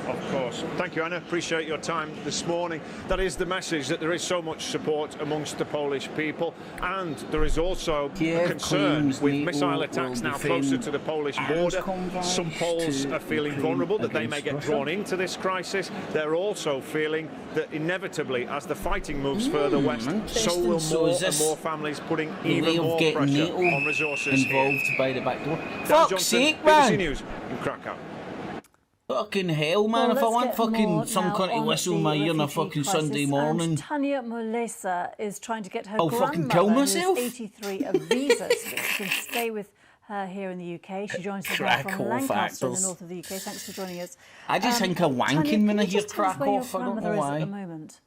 Of course. Thank you, Anna. Appreciate your time this morning. That is the message, that there is so much support amongst the Polish people, and there is also a concern with missile attacks now closer to the Polish border. Some Poles are feeling vulnerable that they may get drawn into this crisis. They're also feeling that inevitably, as the fighting moves further west, so will more and more families putting even more pressure on resources involved by the back door. Dan Fuck's Johnson, sake, BBC man! News in Krakow. Fucking hell, man. Well, if I want let's get fucking more some now kind of on whistle the in my ear on a refugee fucking crisis, Sunday morning. And Tanya Molesa is trying to get her I'll fucking kill grandmother, myself. who's 83, a visa so that she can stay with her here in the UK. She joins us now from Crack off, Lancaster in the actors. north of the UK. Thanks for joining us. I just think of wanking when I hear crack where your off. I don't know grandmother is at the why. moment?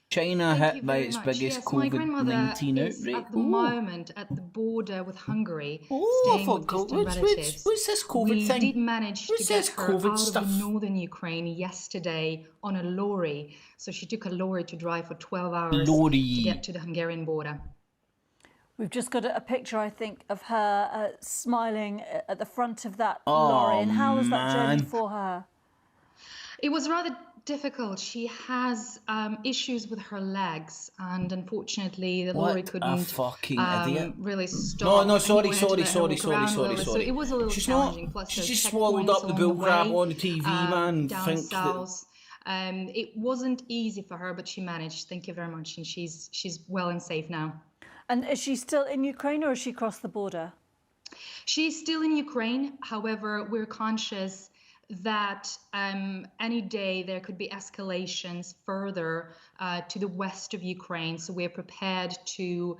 China hit by its biggest Yes, my grandmother COVID-19 is outbreak. at the moment at the border with Hungary, Oh, staying with distant relatives. What's this COVID we thing? did manage What's to get this her COVID out stuff? of northern Ukraine yesterday on a lorry. So she took a lorry to drive for 12 hours to get to the Hungarian border. We've just got a picture, I think, of her smiling at the front of that Oh, lorry. And how was that journey man. for her? It was rather difficult. She has issues with her legs, and unfortunately the lorry What a couldn't fucking idiot. really stop. No, and sorry. we had to let her walk around a little bit. So it was a little She's challenging. not. Plus She those just swallowed checkpoints up the along bull crap way, on the TV, man. down Think that, south. It wasn't easy for her, but she managed. Thank you very much, and she's well and safe now. And is she still in Ukraine, or has she crossed the border? She's still in Ukraine. However, we're conscious that any day there could be escalations further to the west of Ukraine. So we're prepared to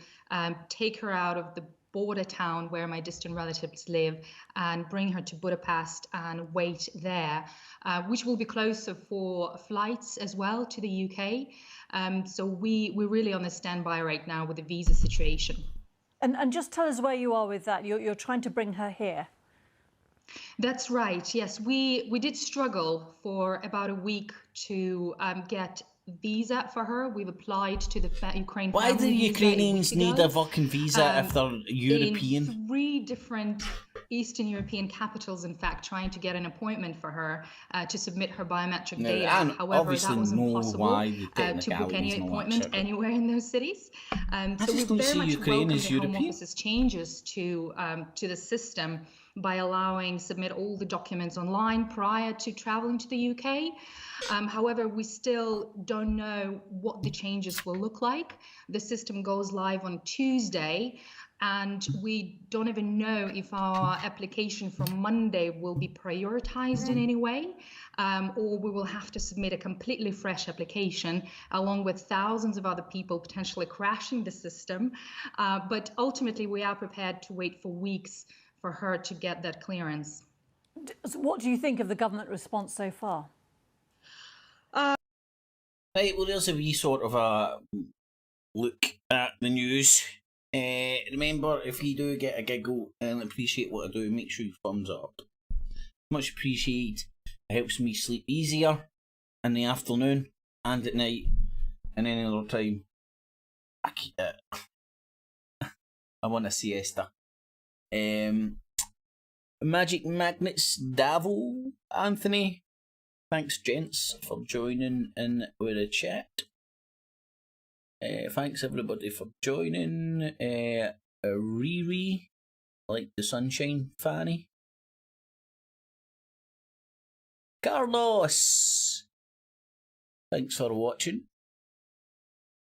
take her out of the border town where my distant relatives live and bring her to Budapest and wait there, which will be closer for flights as well to the UK. So we're really on the standby right now with the visa situation. And just tell us where you are with that. You're trying to bring her here. That's right. Yes, we did struggle for about a week to get visa for her. We've applied to the Ukraine. why do family visa Ukrainians a week need ago. a fucking visa if they're European? In 3 different Eastern European capitals, in fact, trying to get an appointment for her to submit her biometric Now, data. I However, obviously that was know impossible why the to book technicalities any and all that appointment shit. anywhere in those cities. I So we just don't very see much Ukraine welcome as the Home European. Office's changes to the system by allowing submit all the documents online prior to traveling to the UK. However, we still don't know what the changes will look like. The system goes live on Tuesday, and we don't even know if our application from Monday will be prioritized in any way, or we will have to submit a completely fresh application along with thousands of other people potentially crashing the system. But ultimately, we are prepared to wait for weeks for her to get that clearance. What do you think of the government response so far? Right, well, there's a wee sort of a look at the news. Remember, if you do get a giggle and appreciate what I do, make sure you thumbs up. Much appreciated. It helps me sleep easier in the afternoon and at night and any other time. I want a siesta. Magic Magnets Davo Anthony. Thanks, gents, for joining in with a chat. Thanks everybody for joining. Riri, like the sunshine, Fanny. Carlos, thanks for watching.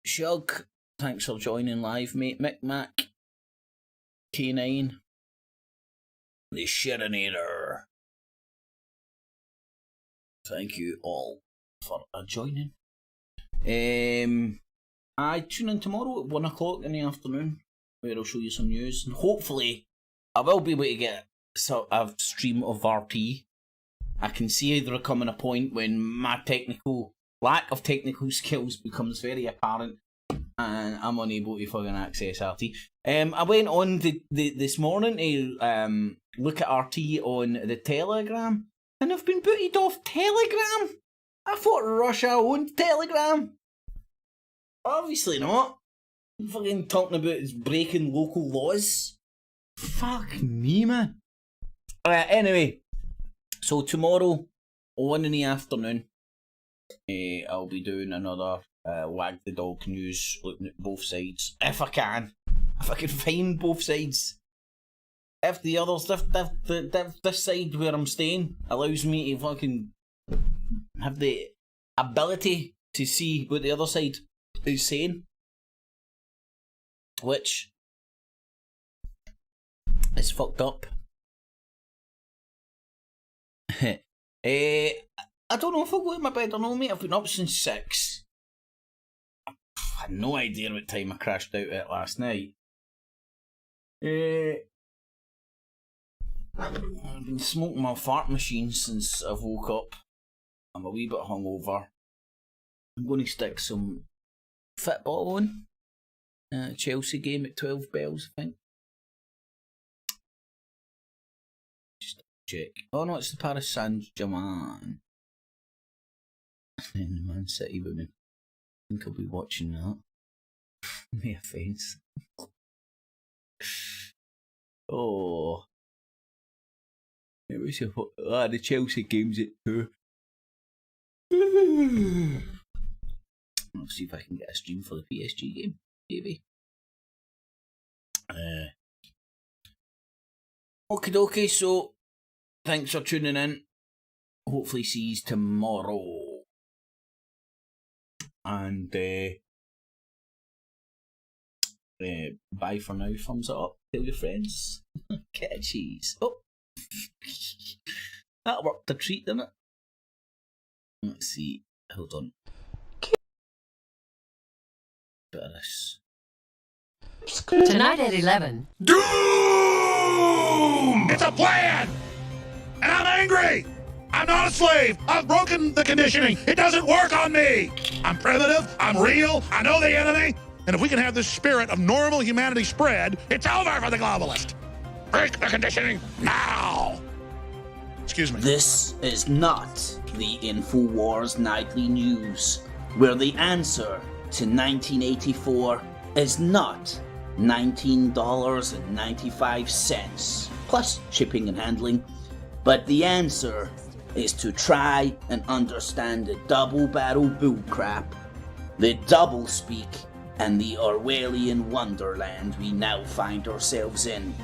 Shug, thanks for joining live, mate. Micmac, K9, the Shirinator. Thank you all for joining. I tune in tomorrow at 1 o'clock in the afternoon, where I'll show you some news, and hopefully I will be able to get a stream of RT. I can see there coming a point when my lack of technical skills becomes very apparent, and I'm unable to fucking access RT. I went on this morning to look at RT on the Telegram, and I've been booted off Telegram. I thought Russia owned Telegram. Obviously not. I'm fucking talking about it's breaking local laws. Fuck me, man. Anyway, so tomorrow, 1 in the afternoon, I'll be doing another Wag the Dog news, looking at both sides. If I can find both sides. If the others, if this side where I'm staying allows me to fucking have the ability to see what the other side is saying, which is fucked up. I don't know if I'll go to my bed or no, mate. I've been up since 6. I had no idea what time I crashed out at last night. I've been smoking my fart machine since I woke up. I'm a wee bit hungover. I'm going to stick some football on. Chelsea game at 12 bells, I think. Just check. Oh no, it's the Paris Saint-Germain. And the Man City women. I think I'll be watching that. No offence. Oh. It was the Chelsea game's at 2. I'll see if I can get a stream for the PSG game, maybe. Okie dokie, so thanks for tuning in. Hopefully see you tomorrow. And bye for now, thumbs up, tell your friends. Get a cheese. Oh, that worked a treat, didn't it? Let's see, hold on. Bit of this. Tonight at 11. Doom! It's a plan! And I'm angry! I'm not a slave! I've broken the conditioning! It doesn't work on me! I'm primitive, I'm real, I know the enemy, and if we can have this spirit of normal humanity spread, it's over for the globalist! Break the conditioning now! Excuse me. This is not the InfoWars Nightly News, where the answer to 1984 is not $19.95 plus shipping and handling, but the answer is to try and understand the double-barrel bullcrap, the double-speak, and the Orwellian wonderland we now find ourselves in.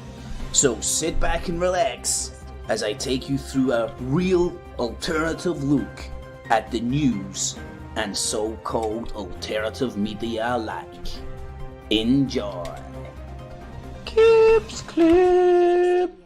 So sit back and relax as I take you through a real alternative look at the news and so-called alternative media alike. Enjoy. Clips, clip.